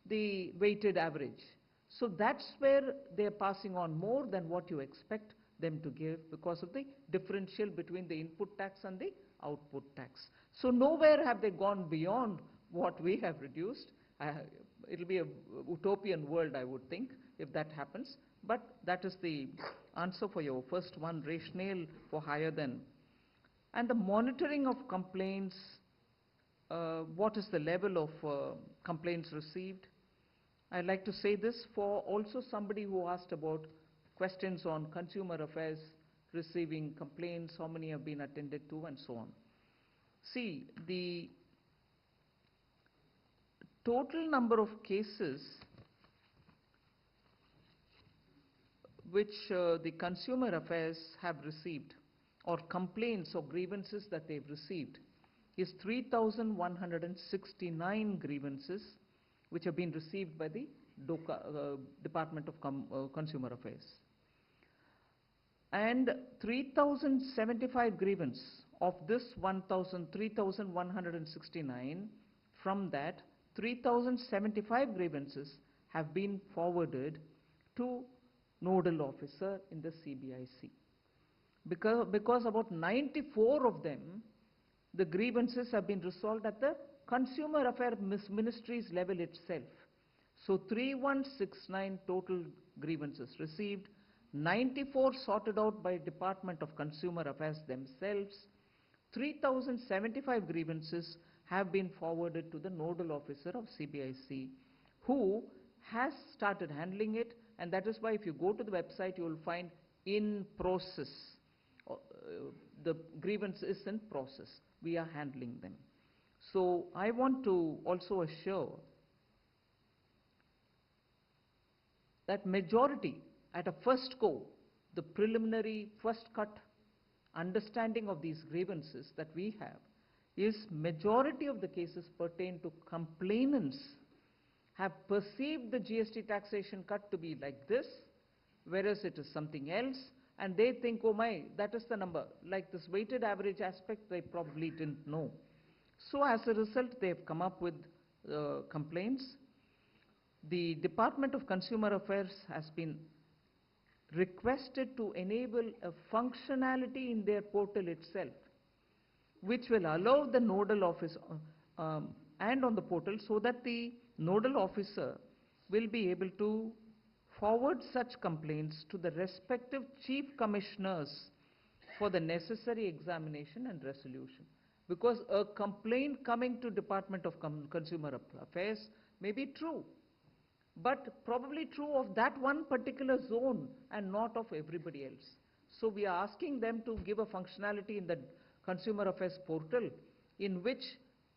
the weighted average. So that's where they're passing on more than what you expect them to give because of the differential between the input tax and the output tax. So nowhere have they gone beyond what we have reduced. It'll be a utopian world, I would think, if that happens. But that is the answer for your first one, rationale for higher than. And the monitoring of complaints, what is the level of complaints received? I'd like to say this for also somebody who asked about questions on consumer affairs, receiving complaints, how many have been attended to, and so on. See, the total number of cases which the consumer affairs have received, or complaints or grievances that they've received, is 3,169 grievances which have been received by the Department of Consumer Affairs. And 3,075 grievance of this 3,169, from that 3,075 grievances have been forwarded to nodal officer in the CBIC. Because about 94 of them, the grievances have been resolved at the Consumer Affairs Ministry's level itself. So 3,169 total grievances received, 94 sorted out by Department of Consumer Affairs themselves, 3,075 grievances have been forwarded to the nodal officer of CBIC, who has started handling it, and that is why if you go to the website, you will find in process. The grievance is in process. We are handling them. So I want to also assure that majority at a first go, the preliminary first cut understanding of these grievances that we have is majority of the cases pertain to complainants have perceived the GST taxation cut to be like this, whereas it is something else, and they think, oh my, that is the number. Like this weighted average aspect, they probably didn't know. So as a result, they have come up with complaints. The Department of Consumer Affairs has been requested to enable a functionality in their portal itself, which will allow the nodal office and on the portal, so that the nodal officer will be able to forward such complaints to the respective chief commissioners for the necessary examination and resolution. Because a complaint coming to Department of Consumer Affairs may be true, but probably true of that one particular zone and not of everybody else. So we are asking them to give a functionality in the Consumer Affairs portal in which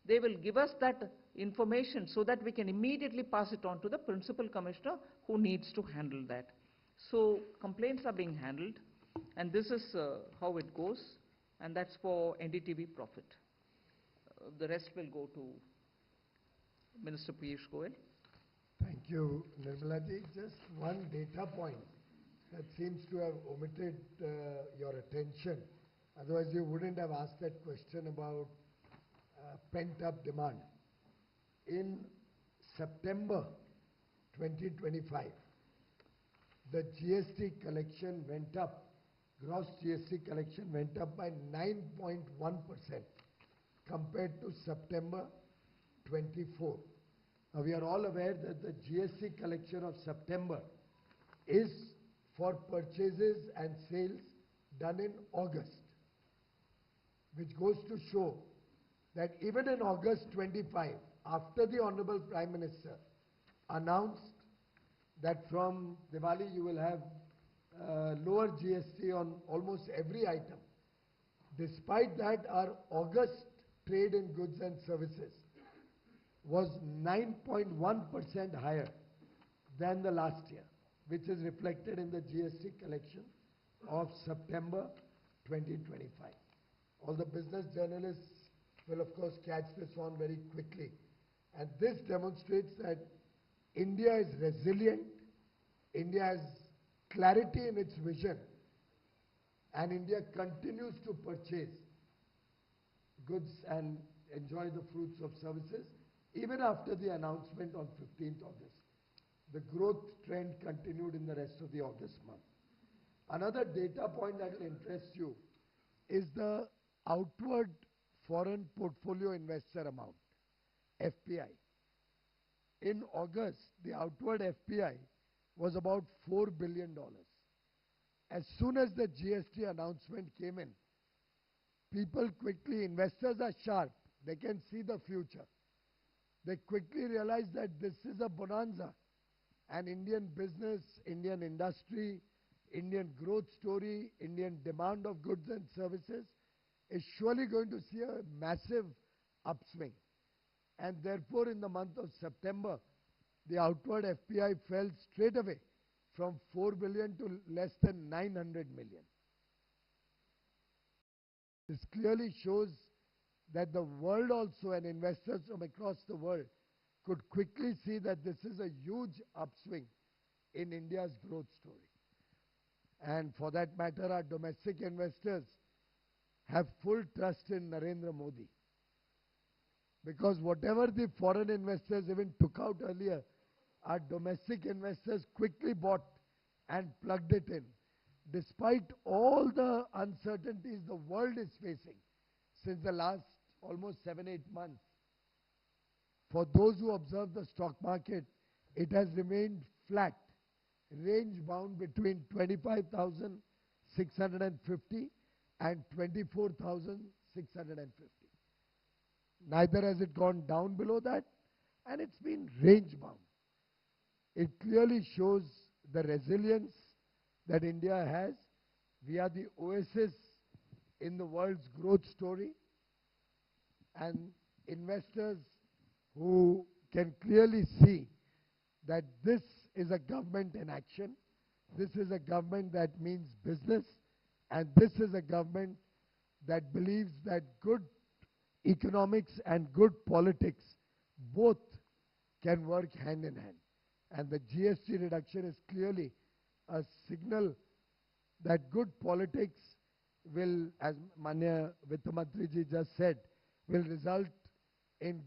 they will give us that information so that we can immediately pass it on to the principal commissioner who needs to handle that. So complaints are being handled, and this is how it goes, and that's for NDTV profit. The rest will go to Minister Piyush Goyal. Thank you, Nirmala ji. Just one data point that seems to have omitted your attention. Otherwise, you wouldn't have asked that question about pent-up demand. In September 2025, the GST collection went up, gross GST collection went up by 9.1% compared to September 24. Now, we are all aware that the GST collection of September is for purchases and sales done in August, which goes to show that even in August 25, after the Honorable Prime Minister announced that from Diwali you will have lower GST on almost every item, despite that our August trade in goods and services was 9.1% higher than the last year, which is reflected in the GST collection of September 2025. All the business journalists will of course catch this on very quickly. And this demonstrates that India is resilient, India has clarity in its vision, and India continues to purchase goods and enjoy the fruits of services even after the announcement on 15th August. The growth trend continued in the rest of the August month. Another data point that will interest you is the outward foreign portfolio investor amount, FPI. In August, the outward FPI was about $4 billion. As soon as the GST announcement came in, people quickly, investors are sharp, they can see the future. They quickly realized that this is a bonanza, and Indian business, Indian industry, Indian growth story, Indian demand of goods and services is surely going to see a massive upswing. And therefore, in the month of September, the outward FPI fell straight away from 4 billion to less than 900 million. This clearly shows that the world also and investors from across the world could quickly see that this is a huge upswing in India's growth story. And for that matter, our domestic investors have full trust in Narendra Modi. Because whatever the foreign investors even took out earlier, our domestic investors quickly bought and plugged it in. Despite all the uncertainties the world is facing since the last almost 7-8 months, for those who observe the stock market, it has remained flat, range bound between 25,650 and 24,650. Neither has it gone down below that, and it's been range bound. It clearly shows the resilience that India has. We are the oasis in the world's growth story, and investors who can clearly see that this is a government in action, this is a government that means business, and this is a government that believes that good economics and good politics both can work hand in hand. And the GST reduction is clearly a signal that good politics will, as Manya Vittamantri ji just said, will result in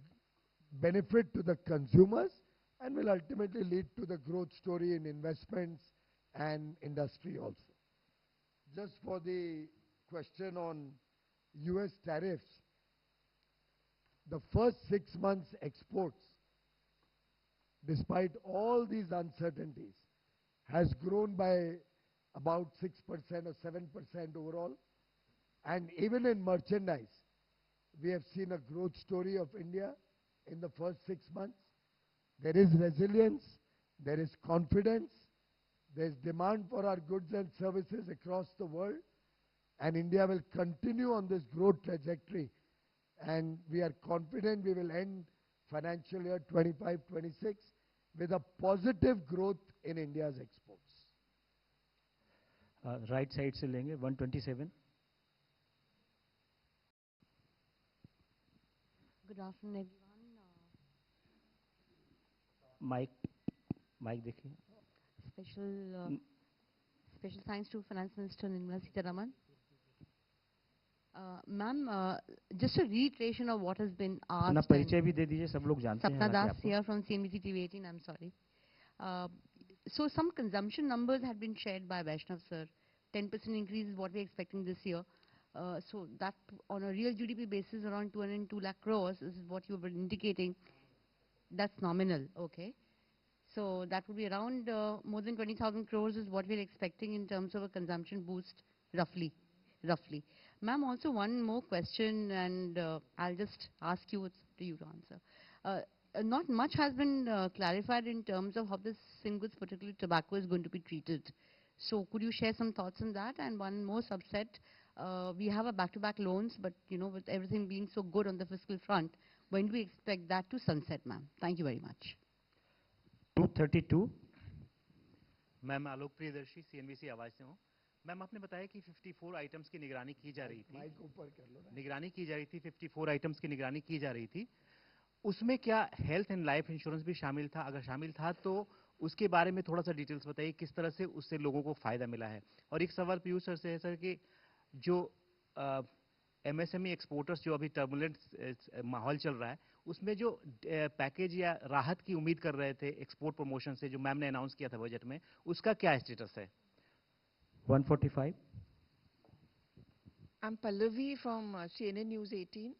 benefit to the consumers and will ultimately lead to the growth story in investments and industry also. Just for the question on US tariffs, the first 6 months exports, despite all these uncertainties, has grown by about 6% or 7% overall. And even in merchandise, we have seen a growth story of India in the first 6 months. There is resilience, there is confidence, there is demand for our goods and services across the world, and India will continue on this growth trajectory, and we are confident we will end financial year 25-26 with a positive growth in India's exports. Right side से लेंगे 127. Good afternoon, everyone. Mic देखिए. Special thanks to Finance Minister Nirmala Sitharaman. Ma'am, just a reiteration of what has been asked. अपना परिचय भी दे दीजिए, सब लोग जानते हैं. Sapna Das here from CNBC TV 18, I'm sorry. So some consumption numbers had been shared by Vaishnav sir. 10% increase is what we're expecting this year. So that on a real GDP basis around 202 lakh crores is what you were indicating. That's nominal, okay. So that would be around more than 20,000 crores is what we're expecting in terms of a consumption boost roughly, roughly. Ma'am, also one more question, and I'll just ask you, it's to you to answer. Not much has been clarified in terms of how this singles, particularly tobacco, is going to be treated. So could you share some thoughts on that? And one more subset, we have a back-to-back loans, but with everything being so good on the fiscal front, when do we expect that to sunset, ma'am? Thank you very much. 232. Ma'am Alok Priyadarshi CNBC आवाज से हूँ। Ma'am आपने बताया कि 54 items की निगरानी की जा रही थी। माइक ऊपर कर लो ना। निगरानी की जा रही थी, 54 आइटम्स की निगरानी की जा रही थी। उसमें क्या हेल्थ एंड लाइफ इंश्योरेंस भी शामिल था? अगर शामिल था तो उसके बारे में थोड़ा सा डिटेल्स बताइए, किस तरह से उससे लोगों को फायदा मिला है। और एक सवाल पीयूष सर से है सर कि जो एमएसएमई एक्सपोर्टर्स जो अभी टर्बुलेंट माहौल चल रहा है, उसमें जो पैकेज या राहत की उम्मीद कर रहे थे एक्सपोर्ट प्रमोशन से, जो मैम ने अनाउंस किया था बजट में, उसका क्या स्टेटस है? 145. I'm Pallavi from CNN News 18.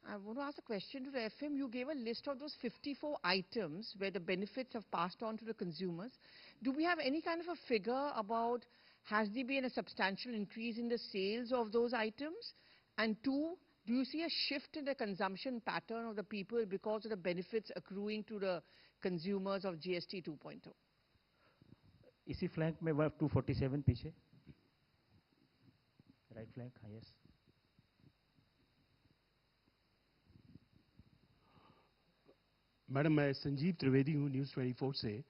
I want to ask a question to the FM. You gave a list of those 54 items where the benefits have passed on to the consumers. Do we have any kind of a figure about, has there been a substantial increase in the sales of those items? And two, do you see a shift in the consumption pattern of the people because of the benefits accruing to the consumers of GST 2.0? इसी flank में 247 पीछे, right flank, हाँ, yes. Madam, मैं संजीव त्रिवेदी हूँ news 24 से,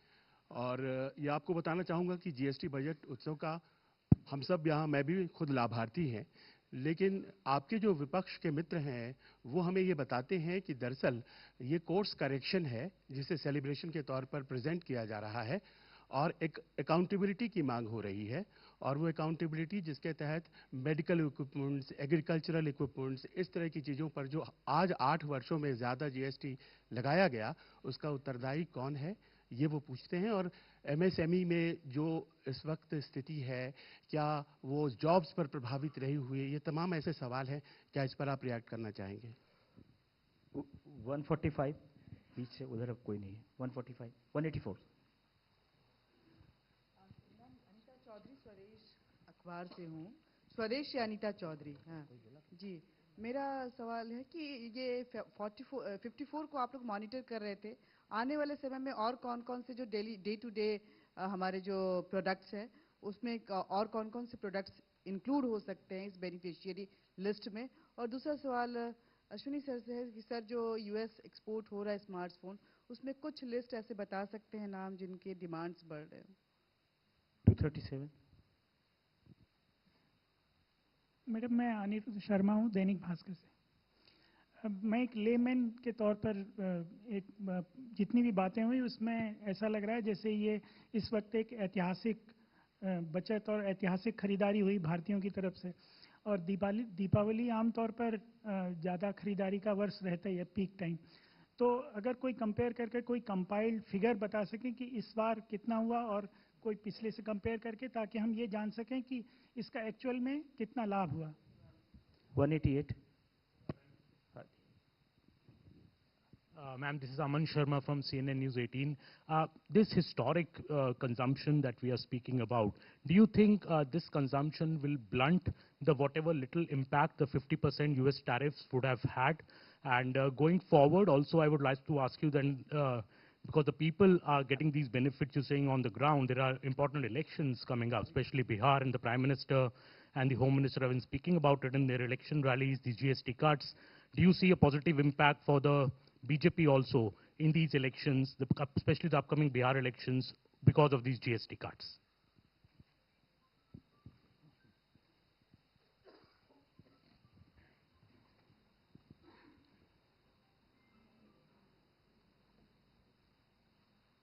और ये आपको बताना चाहूँगा कि जीएसटी बजट उत्सव का हम सब यहाँ, मैं भी खुद लाभार्थी हैं, लेकिन आपके जो विपक्ष के मित्र हैं वो हमें ये बताते हैं कि दरअसल ये कोर्स करेक्शन है जिसे सेलिब्रेशन के तौर पर प्रेजेंट किया जा रहा है, और एक अकाउंटेबिलिटी की मांग हो रही है, और वो अकाउंटेबिलिटी जिसके तहत मेडिकल इक्विपमेंट्स, एग्रीकल्चरल इक्विपमेंट्स, इस तरह की चीज़ों पर जो आज 8 वर्षों में ज़्यादा जीएसटी लगाया गया, उसका उत्तरदायी कौन है, ये वो पूछते हैं। और एमएसएमई में जो इस वक्त स्थिति है, क्या वो जॉब्स पर प्रभावित रही हुई है, ये तमाम ऐसे सवाल हैं, क्या इस पर आप रिएक्ट करना चाहेंगे? 145 पीछे, उधर अब कोई नहीं है। 145, 184। चौधरी स्वदेश अखबार से हूँ, स्वदेश से अनीता चौधरी। हाँ जी, मेरा सवाल है कि ये 54 को आप लोग मॉनिटर कर रहे थे, आने वाले समय में और कौन कौन से जो डे टू डे हमारे जो प्रोडक्ट्स हैं उसमें और कौन कौन से प्रोडक्ट्स इंक्लूड हो सकते हैं इस बेनिफिशियरी लिस्ट में? और दूसरा सवाल अश्विनी सर से है कि सर जो यूएस एक्सपोर्ट हो रहा है स्मार्टफोन, उसमें कुछ लिस्ट ऐसे बता सकते हैं नाम जिनके डिमांड्स बढ़ रहे हो? 237। मैडम, मैं अनिरुद्ध शर्मा हूँ दैनिक भास्कर से। मैं एक लेमैन के तौर पर जितनी भी बातें हुई उसमें ऐसा लग रहा है जैसे ये इस वक्त एक ऐतिहासिक बचत और ऐतिहासिक खरीदारी हुई भारतीयों की तरफ से, और दीपावली आमतौर पर ज़्यादा खरीदारी का वर्ष रहता है, पीक टाइम। तो अगर कोई कंपेयर करके कोई कंपाइल्ड फिगर बता सकें कि इस बार कितना हुआ और कोई पिछले से कंपेयर करके, ताकि हम ये जान सकें कि इसका एक्चुअल में कितना लाभ हुआ। 188। Ma'am, this is Aman Sharma from CNN News 18. This historic consumption that we are speaking about, do you think this consumption will blunt the whatever little impact the 50% US tariffs would have had? And going forward, also I would like to ask you then, because the people are getting these benefits, you're saying on the ground, there are important elections coming up, especially Bihar, and the Prime Minister and the Home Minister have been speaking about it in their election rallies, these GST cuts. Do you see a positive impact for the BJP also in these elections, especially the upcoming Bihar elections, because of these GST cuts?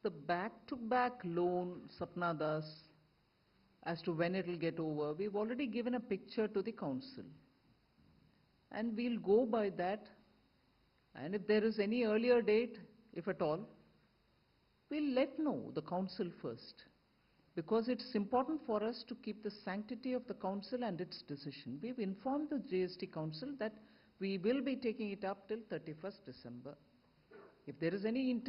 The back-to-back loan, Sapna Das, as to when it will get over, we've already given a picture to the council. And we'll go by that. And if there is any earlier date, if at all, we'll let know the council first. Because it's important for us to keep the sanctity of the council and its decision. We've informed the GST council that we will be taking it up till 31st December. If there is any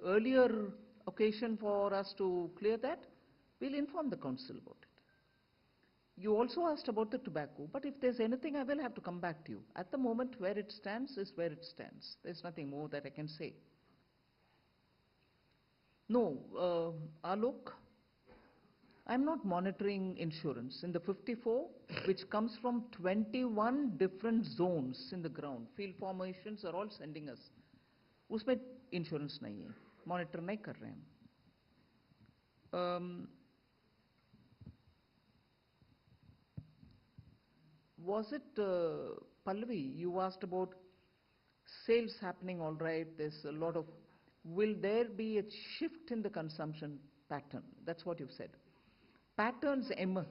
earlier occasion for us to clear that, we'll inform the council about it. You also asked about the tobacco, but if there's anything, I will have to come back to you. At the moment, where it stands is where it stands. There's nothing more that I can say. No, Alok, I'm not monitoring insurance. In the 54, which comes from 21 different zones in the ground, field formations are all sending us. उसमें insurance नहीं है, monitor नहीं कर रहे हैं. Was it Pallavi? You asked about sales happening all right. There's a lot of. Will there be a shift in the consumption pattern? That's what you've said. Patterns emerge.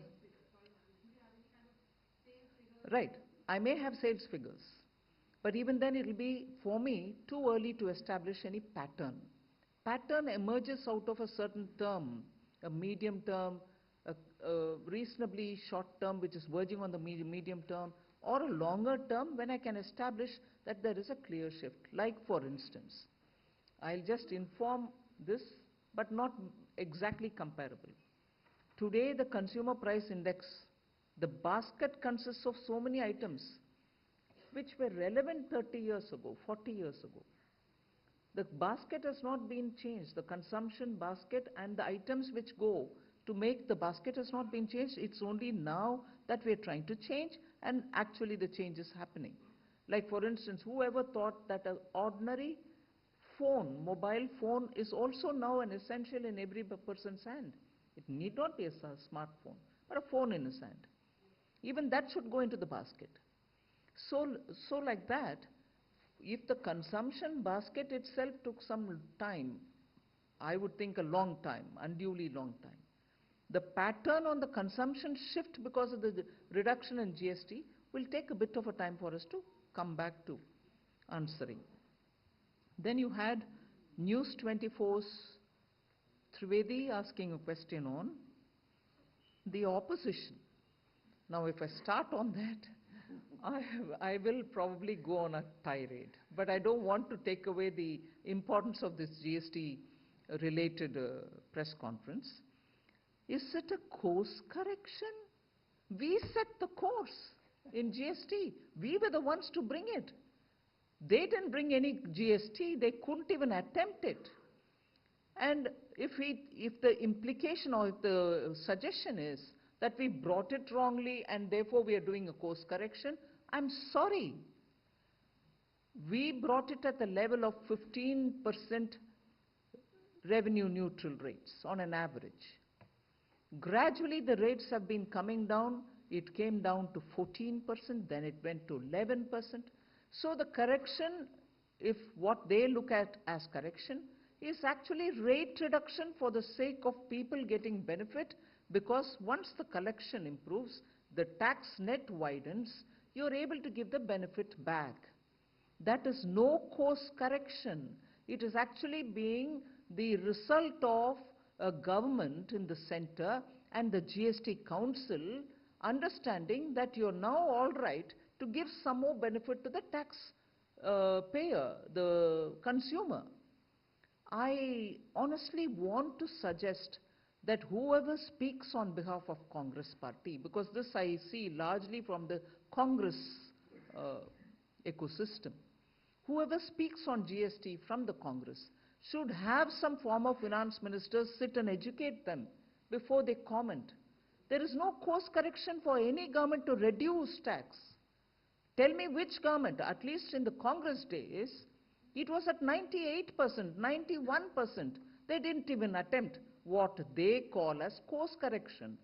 Right. I may have sales figures, but even then it will be, for me, too early to establish any pattern. Pattern emerges out of a certain term, a medium term, a reasonably short term which is verging on the medium term, or a longer term when I can establish that there is a clear shift. Like for instance, I'll just inform this, but not exactly comparable. Today the consumer price index, the basket consists of so many items which were relevant 30 years ago, 40 years ago. The basket has not been changed. The consumption basket and the items which go to make the basket has not been changed. It's only now that we're trying to change, and actually the change is happening. Like for instance, whoever thought that an ordinary phone, mobile phone, is also now an essential in every person's hand. It need not be a smartphone, but a phone in his hand. Even that should go into the basket. So like that, if the consumption basket itself took some time, I would think a long time, unduly long time. The pattern on the consumption shift because of the reduction in GST will take a bit of a time for us to come back to answering. Then you had News 24's Trivedi asking a question on the opposition. Now if I start on that, I will probably go on a tirade, but I don't want to take away the importance of this GST related press conference. Is it a course correction? We set the course in GST. We were the ones to bring it. They didn't bring any GST. They couldn't even attempt it. And if the implication or if the suggestion is that we brought it wrongly and therefore we are doing a course correction, I'm sorry. We brought it at the level of 15% revenue neutral rates on an average. Gradually the rates have been coming down. It came down to 14%, then it went to 11%. So the correction, if what they look at as correction, is actually rate reduction for the sake of people getting benefit, because once the collection improves, the tax net widens, you're able to give the benefit back. That is no course correction. It is actually being the result of a government in the center and the GST Council understanding that you're now all right to give some more benefit to the tax payer, the consumer. I honestly want to suggest that whoever speaks on behalf of Congress party, because this I see largely from the Congress ecosystem, whoever speaks on GST from the Congress should have some former finance ministers sit and educate them before they comment. There is no course correction for any government to reduce tax. Tell me which government, at least in the Congress days, it was at 98%, 91%. They didn't even attempt what they call as course correction.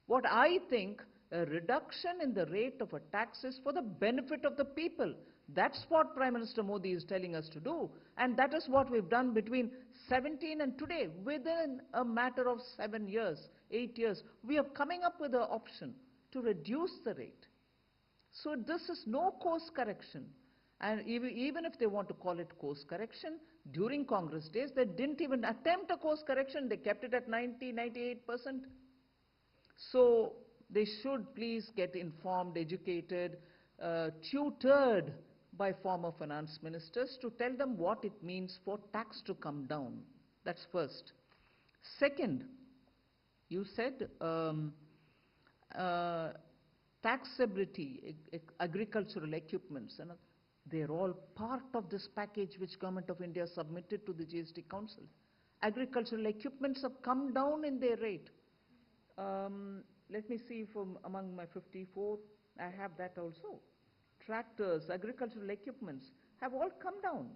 What I think, a reduction in the rate of a tax is for the benefit of the people. That's what Prime Minister Modi is telling us to do. And that is what we've done between 17 and today. Within a matter of 7 years, 8 years, we are coming up with an option to reduce the rate. So this is no course correction. And even if they want to call it course correction, during Congress days, they didn't even attempt a course correction. They kept it at 90, 98%. So they should please get informed, educated, tutored by former finance ministers to tell them what it means for tax to come down. That's first. Second, you said taxability, agricultural equipments, and they're all part of this package which Government of India submitted to the GST Council. Agricultural equipments have come down in their rate. Let me see from among my 54, I have that also. Tractors, agricultural equipments have all come down.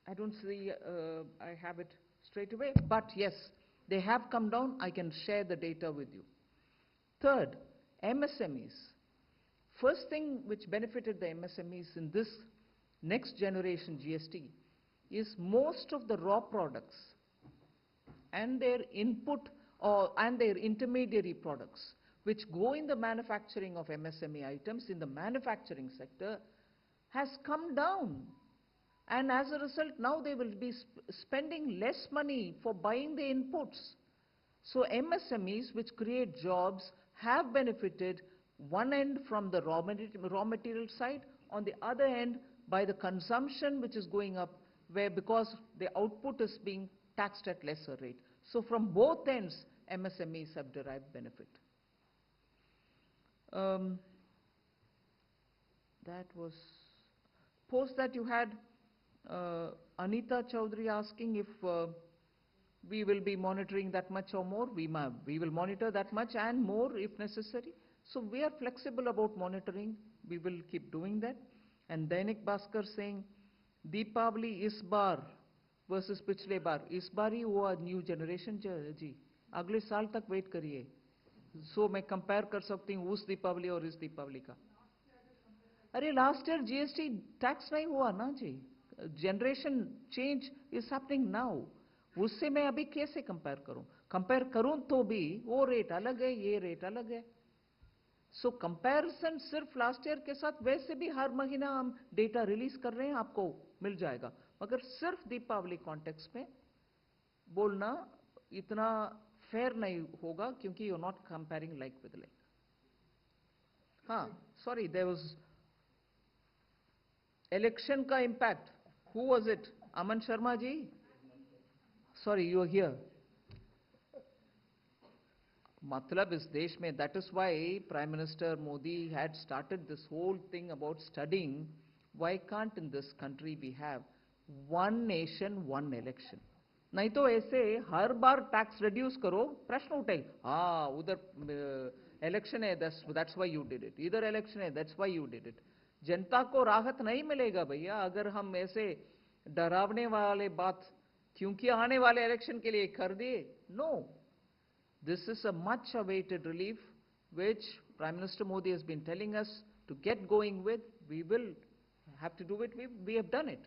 I don't see, I have it straight away, but yes, they have come down. I can share the data with you. Third, MSMEs. First thing which benefited the MSMEs in this next generation GST is most of the raw products and their input and their intermediary products which go in the manufacturing of MSME items in the manufacturing sector has come down. And as a result, now they will be spending less money for buying the inputs. So MSMEs, which create jobs, have benefited one end from the raw material side, on the other end by the consumption which is going up, where because the output is being taxed at lesser rate. So from both ends, MSMEs have derived benefit. That was, post that you had Anita Chaudhary asking if we will be monitoring that much or more. We will monitor that much and more if necessary. So we are flexible about monitoring. We will keep doing that. And Dainik Bhaskar saying, Deepavali is bar versus पिछले बार. इस बार ही हुआ new generation जी. अगले साल तक wait करिए. So मैं compare कर सकती हूँ उस दीपावली और इस दीपावली का. अरे लास्ट ईयर जीएसटी टैक्स नहीं हुआ ना जी. Generation change is happening now. उससे मैं अभी कैसे कंपेयर करूं? कंपेयर करूं तो भी वो रेट अलग है, ये रेट अलग है. सो कंपैरिजन सिर्फ लास्ट ईयर के साथ, वैसे भी हर महीना हम डेटा रिलीज कर रहे हैं, आपको मिल जाएगा. मगर सिर्फ दीपावली कॉन्टेक्स्ट में बोलना इतना फेयर नहीं होगा क्योंकि you are not comparing like with like. हाँ, सॉरी, देयर वाज इलेक्शन का इम्पैक्ट. Who was it? Aman Sharma ji? Sorry, you are here. Matlab is desh mein, that is why Prime Minister Modi had started this whole thing about studying why can't in this country we have one nation, one election. नहीं तो ऐसे हर बार tax reduce करो, प्रश्न उठेगा, हाँ उधर election है, that's why you did it. इधर इलेक्शन है, that's why you did it. जनता को राहत नहीं मिलेगा भैया अगर हम ऐसे डरावने वाले बात क्योंकि आने वाले इलेक्शन के लिए कर दिए. No, this is a much awaited relief which Prime Minister Modi has been telling us to get going with. We will have to do it. We have done it.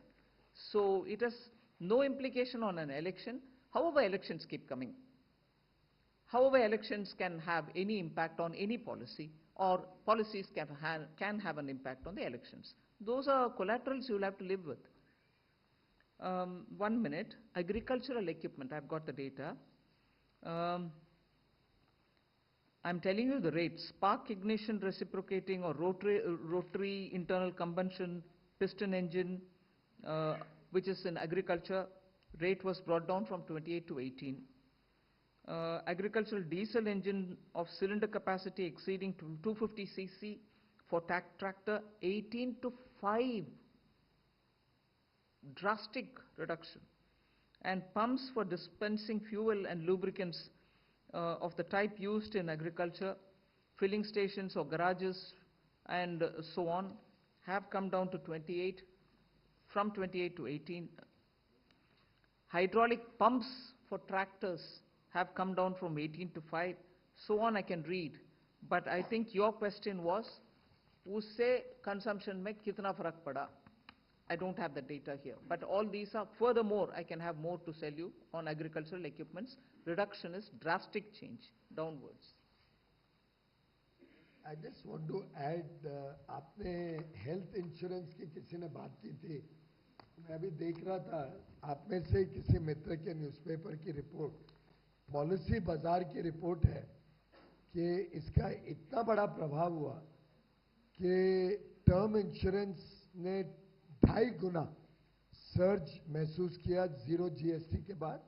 So it has no implication on an election. However, elections keep coming. However, elections can have any impact on any policy, or policies can have an impact on the elections. Those are collaterals you will have to live with. 1 minute. Agricultural equipment, I've got the data. I'm telling you the rates. Spark ignition reciprocating or rotary internal combustion piston engine, which is in agriculture, rate was brought down from 28 to 18. Agricultural diesel engine of cylinder capacity exceeding 250 cc for tractor, 18 to 5. Drastic reduction. And pumps for dispensing fuel and lubricants of the type used in agriculture, filling stations or garages and so on have come down to 28, from 28 to 18. Hydraulic pumps for tractors have come down from 18 to 5. So on I can read. But I think your question was, usse consumption mein kitna farak pada? I don't have the data here, but all these are, furthermore, I can have more to sell you on agricultural equipments. Reduction is drastic change, downwards. I just want to add, आपने health insurance की किसी ने बात की थी, मैं अभी देख रहा था, आप में से किसी मित्र के न्यूज़पेपर की रिपोर्ट, पॉलिसी बाजार की रिपोर्ट है कि इसका इतना बड़ा प्रभाव हुआ कि टर्म इंश्योरेंस ने 2.5 गुना सर्ज महसूस किया जीरो जीएसटी के बाद,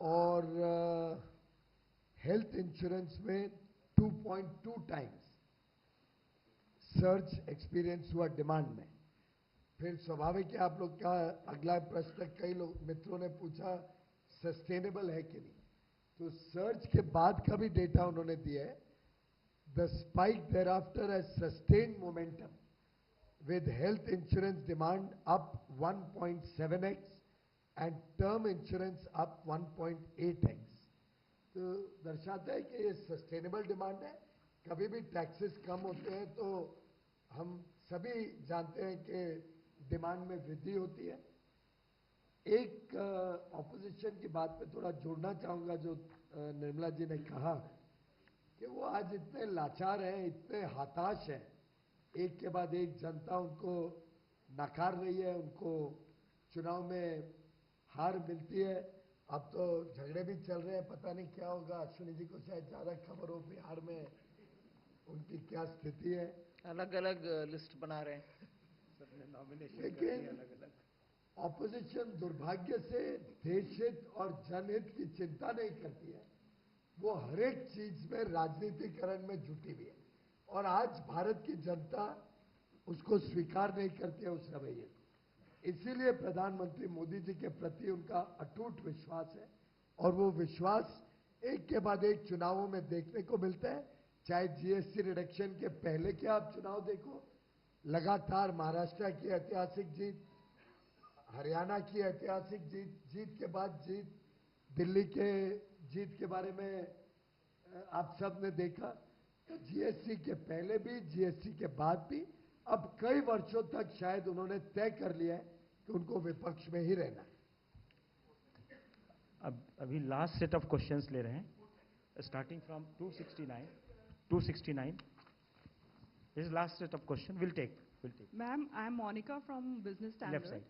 और हेल्थ इंश्योरेंस में 2.2 टाइम्स सर्च एक्सपीरियंस हुआ डिमांड में। फिर स्वाभाविक है आप लोग का अगला प्रश्न कई लोग मित्रों ने पूछा सस्टेनेबल है कि नहीं, तो सर्च के बाद का भी डेटा उन्होंने दिया है। The spike thereafter has sustained momentum with health insurance demand up 1.7x and term insurance up 1.8x। तो दर्शाता है कि ये सस्टेनेबल डिमांड है। कभी भी टैक्सेस कम होते हैं तो हम सभी जानते हैं कि डिमांड में वृद्धि होती है। एक ऑपोजिशन की बात पे थोड़ा जोड़ना चाहूँगा जो निर्मला जी ने कहा कि वो आज इतने लाचार हैं, इतने हताश हैं, एक के बाद एक जनता उनको नकार रही है, उनको चुनाव में हार मिलती है। अब तो झगड़े भी चल रहे हैं, पता नहीं क्या होगा। अश्विनी जी को शायद ज़्यादा खबर हो बिहार में उनकी क्या स्थिति है। अलग अलग लिस्ट बना रहे हैं सबने नॉमिनेशन, लेकिन अलग अलग ऑपोजिशन दुर्भाग्य से देश हित और जनहित की चिंता नहीं करती है। वो हर एक चीज में राजनीतिकरण में जुटी हुई है और आज भारत की जनता उसको स्वीकार नहीं करती है उस रवैये को। इसीलिए प्रधानमंत्री मोदी जी के प्रति उनका अटूट विश्वास है और वो विश्वास एक के बाद एक चुनावों में देखने को मिलता है। चाहे जीएसटी रिडक्शन के पहले के आप चुनाव देखो, लगातार महाराष्ट्र की ऐतिहासिक जीत, हरियाणा की ऐतिहासिक जीत, जीत के बाद जीत, दिल्ली के जीत के बारे में आप सब ने देखा। तो जीएसटी के पहले भी, जीएसटी के बाद भी, अब कई वर्षों तक शायद उन्होंने तय कर लिया है कि उनको विपक्ष में ही रहना है। अब अभी लास्ट सेट ऑफ क्वेश्चंस ले रहे हैं, starting from 269 this last set of question will take Ma'am, I am Monica from Business Standard. Left side.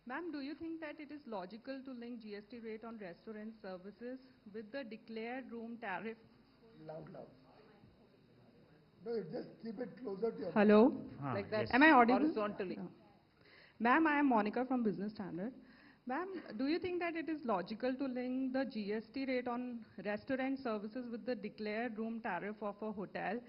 Ma'am, do you think that it is logical to link GST rate on restaurant services with the declared room tariff? Loud. No, just keep it closer to your mouth. Hello? Like that. Am I audible? Horizontally. Yeah. Ma'am, I am Monica from Business Standard. Ma'am, do you think that it is logical to link the GST rate on restaurant services with the declared room tariff of a hotel,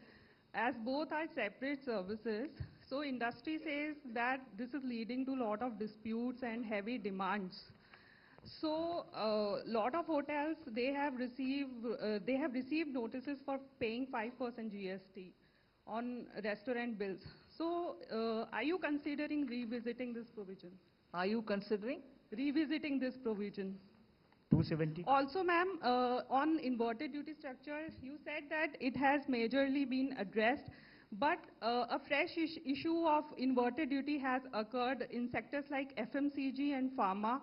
as both are separate services? So industry says that this is leading to a lot of disputes and heavy demands. So lot of hotels, they have received notices for paying 5% GST on restaurant bills. So are you considering revisiting this provision? Are you considering? Revisiting this provision. 270. Also, ma'am, on inverted duty structure, you said that it has majorly been addressed, but a fresh issue of inverted duty has occurred in sectors like FMCG and pharma.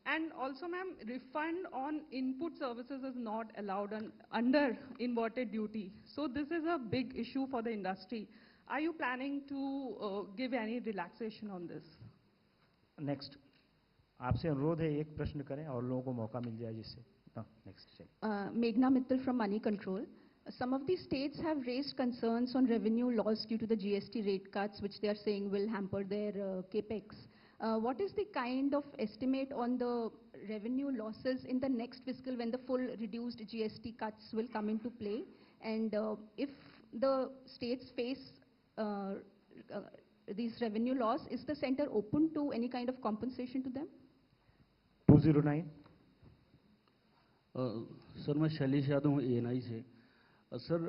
And also, ma'am, refund on input services is not allowed under inverted duty. So this is a big issue for the industry. Are you planning to give any relaxation on this? Next आपसे अनुरोध है एक प्रश्न करें और लोगों को मौका मिल जाए जिससे next Meghna Mittal from Money Control. Some of the states have raised concerns on revenue loss due to the GST rate cuts, which they are saying will hamper their capex. What is the kind of estimate on the revenue losses in the next fiscal when the full reduced GST cuts will come into play? And if the states face these revenue loss, is the center open to any kind of compensation to them? 209 sir मैं शैलेश यादव हूँ ANI से। Sir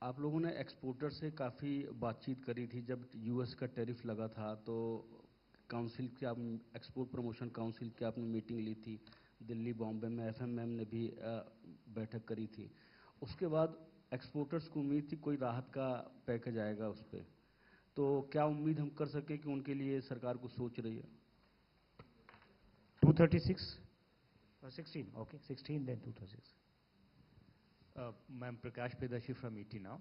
आप लोगों ने exporter से काफ़ी बातचीत करी थी जब यूएस का टैरिफ लगा था, तो काउंसिल की आप एक्सपोर्ट प्रमोशन काउंसिल की आपने मीटिंग ली थी दिल्ली बॉम्बे में, FMM ने भी बैठक करी थी। उसके बाद एक्सपोर्टर्स को उम्मीद थी कोई राहत का पैकेज आएगा उस पर, तो क्या उम्मीद हम कर सकें कि उनके लिए सरकार को सोच रही है? 236 16 okay 16 then 236 Ma'am, Prakash Pedashi from ET now.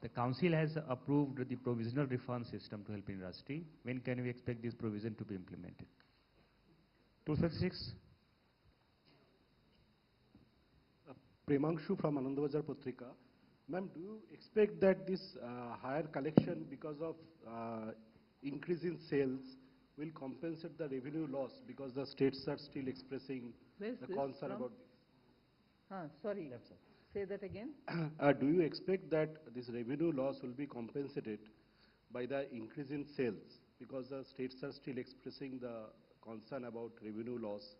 The council has approved the provisional refund system to help industry. When can we expect this provision to be implemented? 236 Premanshu from Anandabazar Patrika. Ma'am, do you expect that this higher collection because of increase in sales will compensate the revenue loss because the states are still expressing the concern about this? Sorry, say that again. Do you expect that this revenue loss will be compensated by the increase in sales? Because the states are still expressing the concern about revenue loss.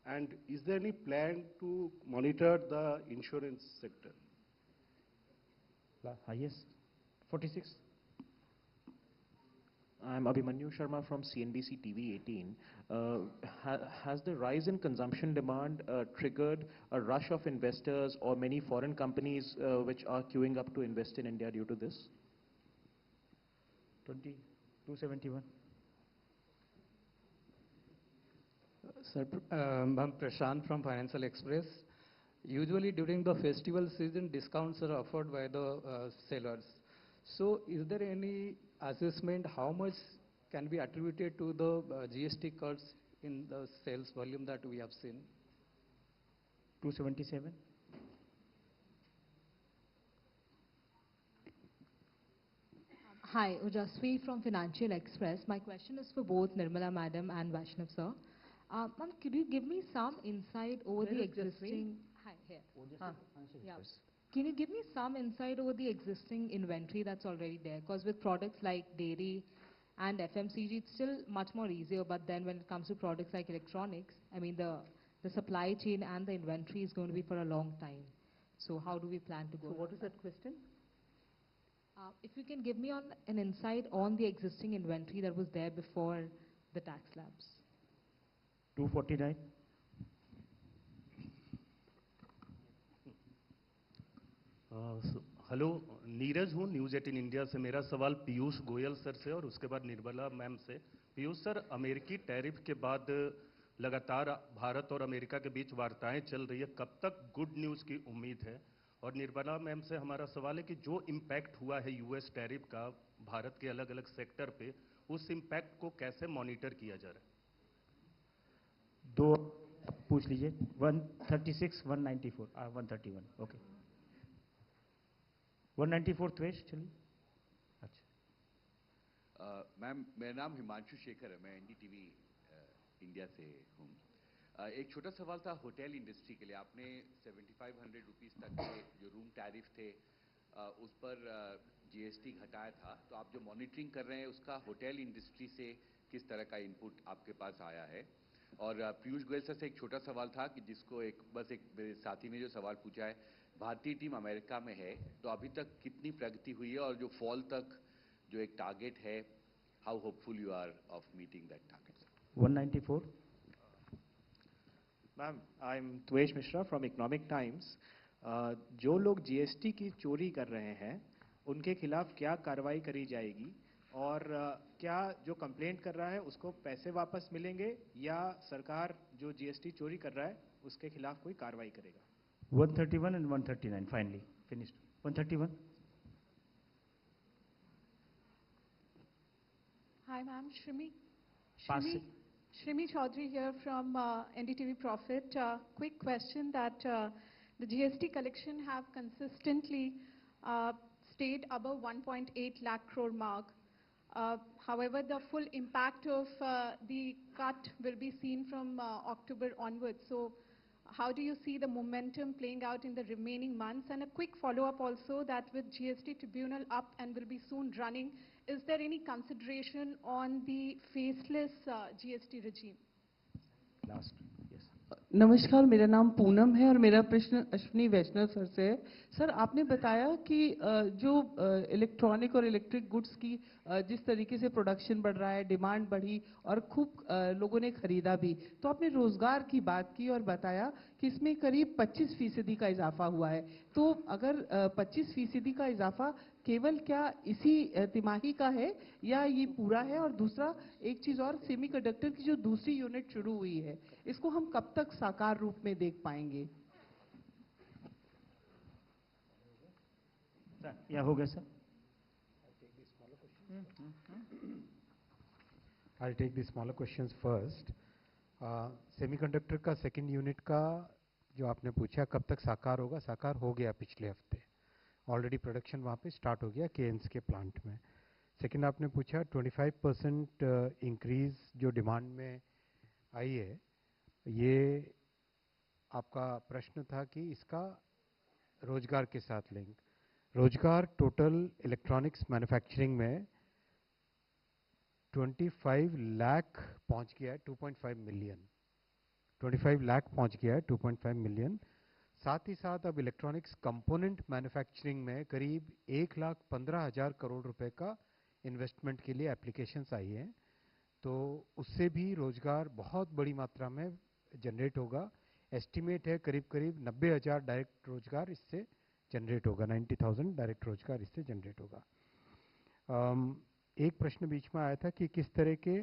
And is there any plan to monitor the insurance sector? Yes, 46. I'm Abhimanyu Sharma from CNBC TV 18. Has the rise in consumption demand triggered a rush of investors or many foreign companies which are queuing up to invest in India due to this? 271. Sir, I'm Prashant from Financial Express. Usually during the festival season, discounts are offered by the sellers. So is there any assessment how much can be attributed to the GST cuts in the sales volume that we have seen? 277. Hi, Ojasvi from Financial Express. My question is for both Nirmala Madam and Vaishnav Sir. Ma'am, could you give me some insight over Where the is Jaspreet? existing... Hi, here. Yeah. Can you give me some insight over the existing inventory that's already there? Because with products like dairy and FMCG, it's still much more easier. But then when it comes to products like electronics, I mean, the supply chain and the inventory is going to be for a long time. So how do we plan to go? So what is that question? If you can give me an insight on the existing inventory that was there before the tax slabs. 249. Hello, Neeraj हूँ news 18 India से। मेरा सवाल Piyush Goyal sir से और उसके बाद Nirmala ma'am से। Piyush sir, अमेरिकी टैरिफ के बाद लगातार भारत और अमेरिका के बीच वार्ताएं चल रही है, कब तक गुड न्यूज़ की उम्मीद है? और निर्मला मैम से हमारा सवाल है कि जो इम्पैक्ट हुआ है यूएस टैरिफ का भारत के अलग अलग सेक्टर पे, उस इम्पैक्ट को कैसे मॉनिटर किया जा रहा है? दो पूछ लीजिए। 136, 194, 131, ओके। 194 त्वेश, चलिए। अच्छा। मैम, मेरा नाम हिमांशु शेखर है, मैं एनडीटीवी इंडिया से हूँ। एक छोटा सवाल था होटल इंडस्ट्री के लिए। आपने 7500 रुपीस तक के जो रूम टैरिफ थे उस पर जीएसटी घटाया था, तो आप जो मॉनिटरिंग कर रहे हैं उसका होटल इंडस्ट्री से किस तरह का इनपुट आपके पास आया है? और पीयूष गोयल सर से एक छोटा सवाल था कि जिसको एक मेरे साथी ने जो सवाल पूछा है, भारतीय टीम अमेरिका में है, तो अभी तक कितनी प्रगति हुई है और जो फॉल तक जो एक टारगेट है, how hopeful you are of meeting that target? 194. Ma'am, I am Tvesh Mishra from Economic Times. जो लोग जीएसटी की चोरी कर रहे हैं उनके खिलाफ क्या कार्रवाई करी जाएगी और क्या जो कंप्लेंट कर रहा है उसको पैसे वापस मिलेंगे या सरकार जो जीएसटी चोरी कर रहा है उसके खिलाफ कोई कार्रवाई करेगा? 131 and 139, finally finished. 131. Hi, ma'am. Shrimi Pass. Shrimi Chaudhary here from NDTV Profit. Quick question that the GST collection have consistently stayed above 1.8 lakh crore mark. However, the full impact of the cut will be seen from October onwards. So how do you see the momentum playing out in the remaining months? And a quick follow-up also that with GST tribunal up and will be soon running, is there any consideration on the faceless GST regime? Last, yes. नमस्कार, मेरा नाम पूनम है और मेरा प्रश्न अश्विनी वैष्णव sir से है। Sir, आपने बताया कि जो इलेक्ट्रॉनिक और इलेक्ट्रिक गुड्स की जिस तरीके से प्रोडक्शन बढ़ रहा है, डिमांड बढ़ी और खूब लोगों ने खरीदा भी, तो आपने रोजगार की बात की और बताया कि इसमें करीब 25% का इजाफा हुआ है। तो अगर 25% का इजाफा केवल क्या इसी तिमाही का है या ये पूरा है? और दूसरा एक चीज़ और, सेमीकंडक्टर की जो दूसरी यूनिट शुरू हुई है, इसको हम कब तक साकार रूप में देख पाएंगे? या हो गया sir? I'll take the smaller questions first. Semiconductor का सेकंड यूनिट का जो आपने पूछा कब तक साकार होगा, साकार हो गया पिछले हफ्ते। ऑलरेडी प्रोडक्शन वहाँ पे स्टार्ट हो गया केएनसी के प्लांट में। सेकंड आपने पूछा 25% इंक्रीज जो डिमांड में आई है, ये आपका प्रश्न था कि इसका रोजगार के साथ लिंक। रोजगार टोटल इलेक्ट्रॉनिक्स मैन्युफैक्चरिंग में 25 लाख पहुंच गया है, 2.5 मिलियन। 25 लाख पहुंच गया है, 2.5 मिलियन। साथ ही साथ अब इलेक्ट्रॉनिक्स कंपोनेंट मैन्युफैक्चरिंग में करीब 1,15,000 करोड़ रुपए का इन्वेस्टमेंट के लिए एप्लीकेशंस आई हैं, तो उससे भी रोजगार बहुत बड़ी मात्रा में जनरेट होगा। एस्टिमेट है करीब करीब 90,000 डायरेक्ट रोजगार इससे जनरेट होगा, 90,000 डायरेक्ट रोजगार इससे जनरेट होगा। एक प्रश्न बीच में आया था कि किस तरह के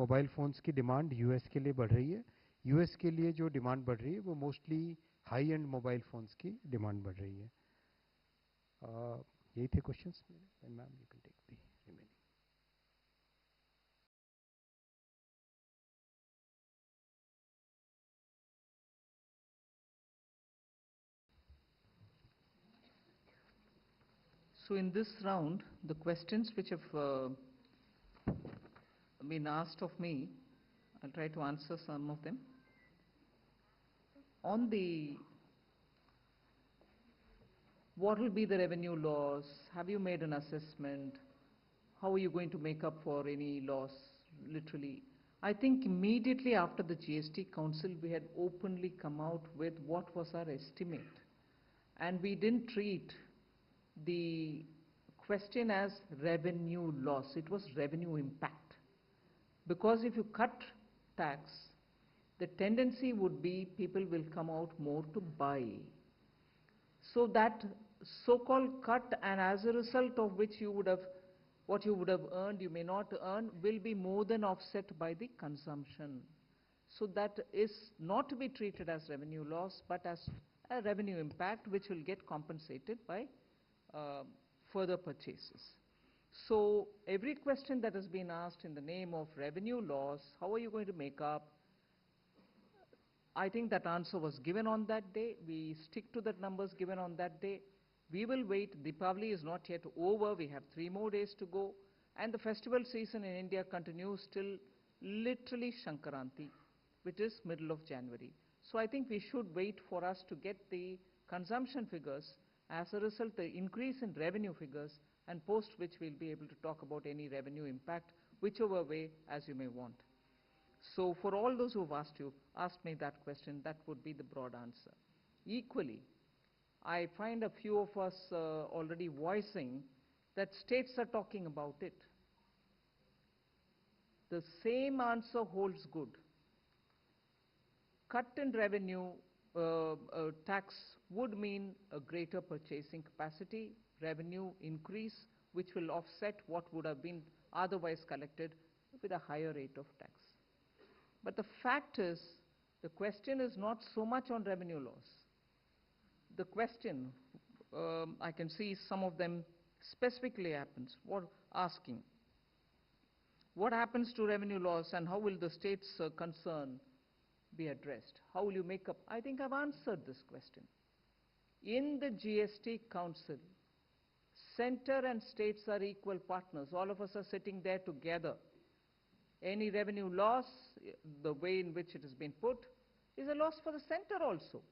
मोबाइल फ़ोन्स की डिमांड यूएस के लिए बढ़ रही है। यूएस के लिए जो डिमांड बढ़ रही है वो mostly high end mobile phones की डिमांड बढ़ रही है। यही थे क्वेश्चंस मेरे। Ma'am you can take the remaining. So in this round, the questions which have been asked of me, I'll try to answer some of them. On the what will be the revenue loss? Have you made an assessment? How are you going to make up for any loss, literally? I think immediately after the GST Council, we had openly come out with what was our estimate. And we didn't treat the question as revenue loss. It was revenue impact. Because if you cut tax, the tendency would be people will come out more to buy. So that so-called cut, and as a result of which you would have, what you would have earned, you may not earn, will be more than offset by the consumption. So that is not to be treated as revenue loss, but as a revenue impact, which will get compensated by further purchases. So every question that has been asked in the name of revenue loss, how are you going to make up? I think that answer was given on that day. We stick to the numbers given on that day. We will wait. Deepavali is not yet over. We have 3 more days to go. And the festival season in India continues till literally Shankaranti, which is middle of January. So I think we should wait for us to get the consumption figures. As a result, the increase in revenue figures, and post which we'll be able to talk about any revenue impact, whichever way as you may want. So for all those who have asked me that question, that would be the broad answer. Equally, I find a few of us already voicing that states are talking about it. The same answer holds good. Cut in revenue tax would mean a greater purchasing capacity, revenue increase, which will offset what would have been otherwise collected with a higher rate of tax. But the fact is, the question is not so much on revenue loss. The question, I can see some of them specifically asking, what happens to revenue loss and how will the state's concern be addressed? How will you make up? I think I've answered this question. In the GST Council, center and states are equal partners. All of us are sitting there together. Any revenue loss, the way in which it has been put, is a loss for the center also.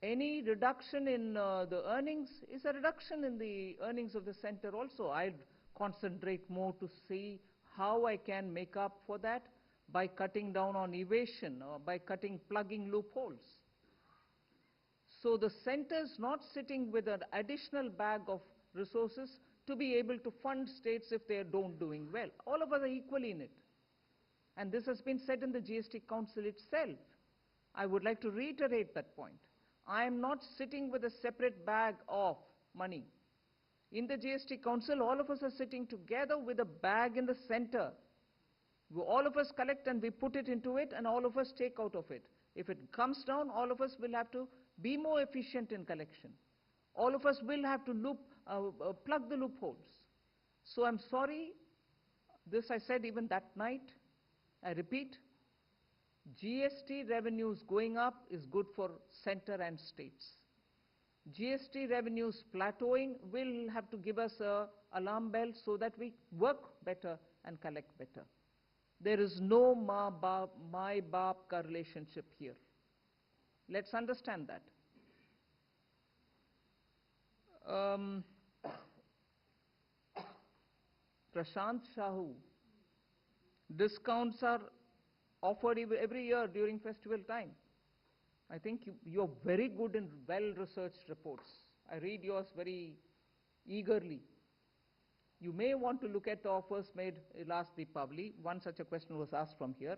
Any reduction in the earnings is a reduction in the earnings of the center also. I'll concentrate more to see how I can make up for that by cutting down on evasion or by plugging loopholes. So the center is not sitting with an additional bag of resources to be able to fund states if they don't doing well. All of us are equally in it. And this has been said in the GST Council itself. I would like to reiterate that point. I am not sitting with a separate bag of money. In the GST Council, all of us are sitting together with a bag in the center. All of us collect and we put it into it, and all of us take out of it. If it comes down, all of us will have to be more efficient in collection. All of us will have to plug the loopholes. So I'm sorry, this I said even that night. I repeat, GST revenues going up is good for center and states. GST revenues plateauing will have to give us an alarm bell so that we work better and collect better. There is no my baap ka relationship here. Let's understand that. Prashant Shahu, discounts are offered every year during festival time. I think you're very good in well-researched reports. I read yours very eagerly. You may want to look at the offers made last Deepavali. One such a question was asked from here.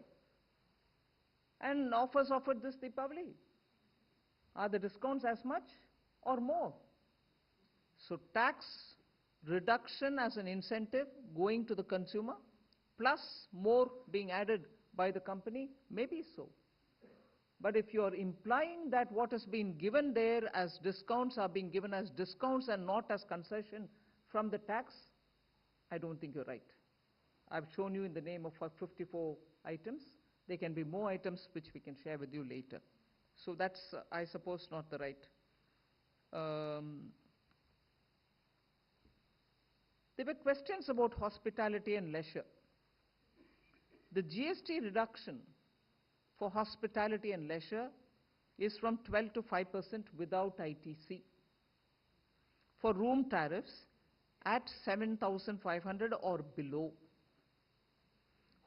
And offers offered this Deepavali. Are the discounts as much or more? So tax reduction as an incentive going to the consumer, plus more being added by the company, maybe so. But if you're implying that what has been given there as discounts are being given as discounts and not as concession from the tax, I don't think you're right. I've shown you in the name of 54 items. There can be more items which we can share with you later. So that's, I suppose, not the right. There were questions about hospitality and leisure. The GST reduction for hospitality and leisure is from 12 to 5% without ITC. For room tariffs at 7,500 or below.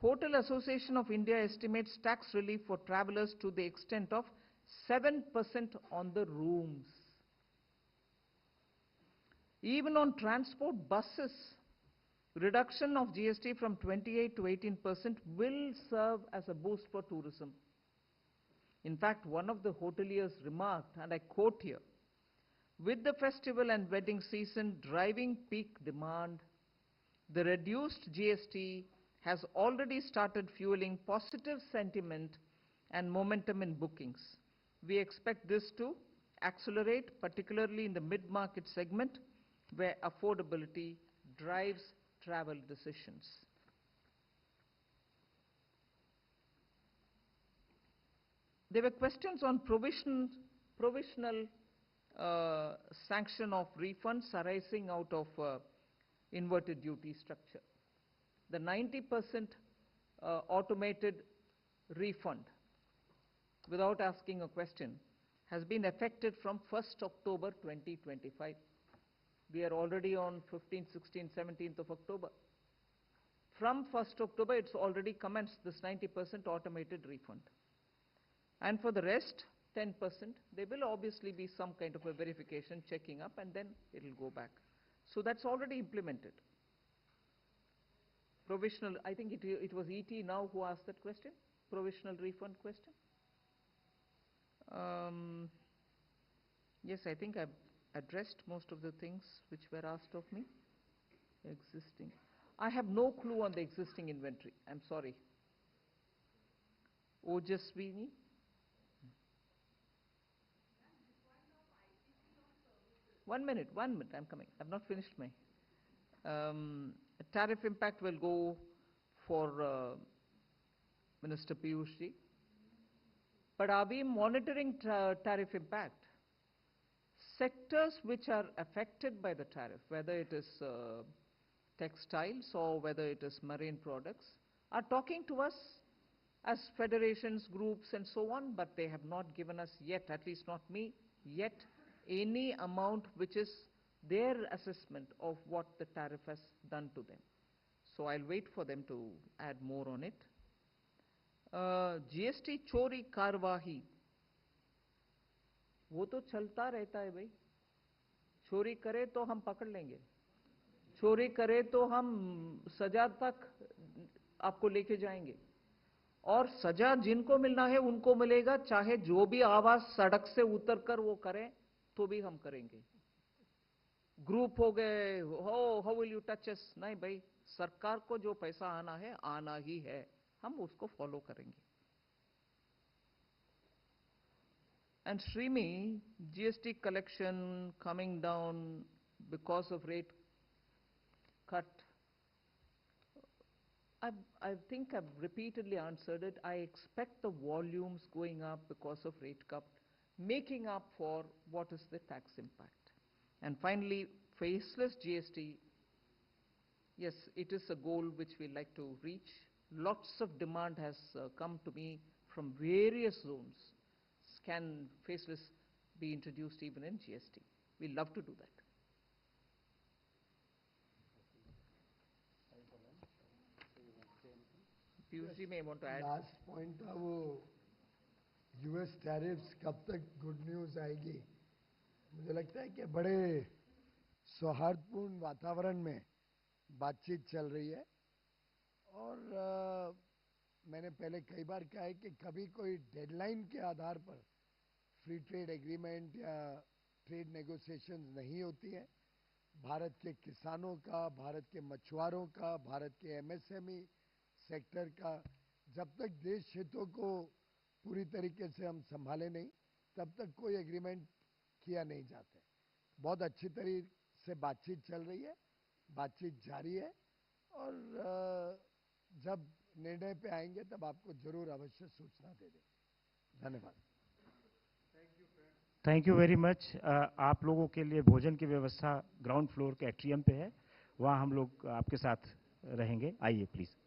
Hotel Association of India estimates tax relief for travelers to the extent of 7% on the rooms. Even on transport buses, reduction of GST from 28 to 18% will serve as a boost for tourism. In fact, one of the hoteliers remarked, and I quote here, with the festival and wedding season driving peak demand, the reduced GST has already started fueling positive sentiment and momentum in bookings. We expect this to accelerate, particularly in the mid-market segment, where affordability drives travel decisions. There were questions on provisional sanction of refunds arising out of inverted duty structure. The 90% automated refund, without asking a question, has been effected from 1st October 2025. We are already on 15th, 16th, 17th of October. From 1st October, it's already commenced this 90% automated refund. And for the rest, 10%, there will obviously be some kind of a verification, checking up, and then it'll go back. So that's already implemented. Provisional, I think it was ET now who asked that question, provisional refund question. Yes, I think I've addressed most of the things which were asked of me. Existing. I have no clue on the existing inventory. I'm sorry. Ojaswini. One minute, I'm coming. I've not finished my. Tariff impact will go for Minister Piyush Ji. But are we monitoring tariff impact? Sectors which are affected by the tariff, whether it is textiles or whether it is marine products, are talking to us as federations, groups and so on, but they have not given us yet, at least not me, yet any amount which is their assessment of what the tariff has done to them. So I'll wait for them to add more on it. GST चोरी कार्यवाही वो तो चलता रहता है भाई. चोरी करे तो हम पकड़ लेंगे, चोरी करे तो हम सजा तक आपको लेके जाएंगे, और सजा जिनको मिलना है उनको मिलेगा, चाहे जो भी आवाज सड़क से उतरकर वो करें तो भी हम करेंगे. ग्रुप हो गए, हाउ विल यू टच अस? नहीं भाई, सरकार को जो पैसा आना है आना ही है, हम उसको फॉलो करेंगे. And Srimi, GST collection coming down because of rate cut. I think I've repeatedly answered it. I expect the volumes going up because of rate cut, making up for what is the tax impact. And finally, faceless GST. Yes, it is a goal which we like to reach. lots of demand has come to me from various zones. Can faceless be introduced even in GST? We love to do that. Piyush ji may want to add. Last point था वो US tariffs कब तक good news आएगी. मुझे लगता है कि बड़े सौहार्दपूर्ण वातावरण में बातचीत चल रही है और मैंने पहले कई बार कहा है कि कभी कोई डेडलाइन के आधार पर फ्री ट्रेड एग्रीमेंट या ट्रेड नेगोशिएशंस नहीं होती है. भारत के किसानों का, भारत के मछुआरों का, भारत के एमएसएमई सेक्टर का जब तक देश हितों को पूरी तरीके से हम संभाले नहीं तब तक कोई एग्रीमेंट किया नहीं जाता है. बहुत अच्छी तरीके से बातचीत चल रही है, बातचीत जारी है और जब निर्णय पे आएंगे तब आपको जरूर अवश्य सूचना दे देंगे. धन्यवाद. Thank you very much. आप लोगों के लिए भोजन की व्यवस्था ग्राउंड फ्लोर के एट्रियम पे है, वहाँ हम लोग आपके साथ रहेंगे. आइए प्लीज़.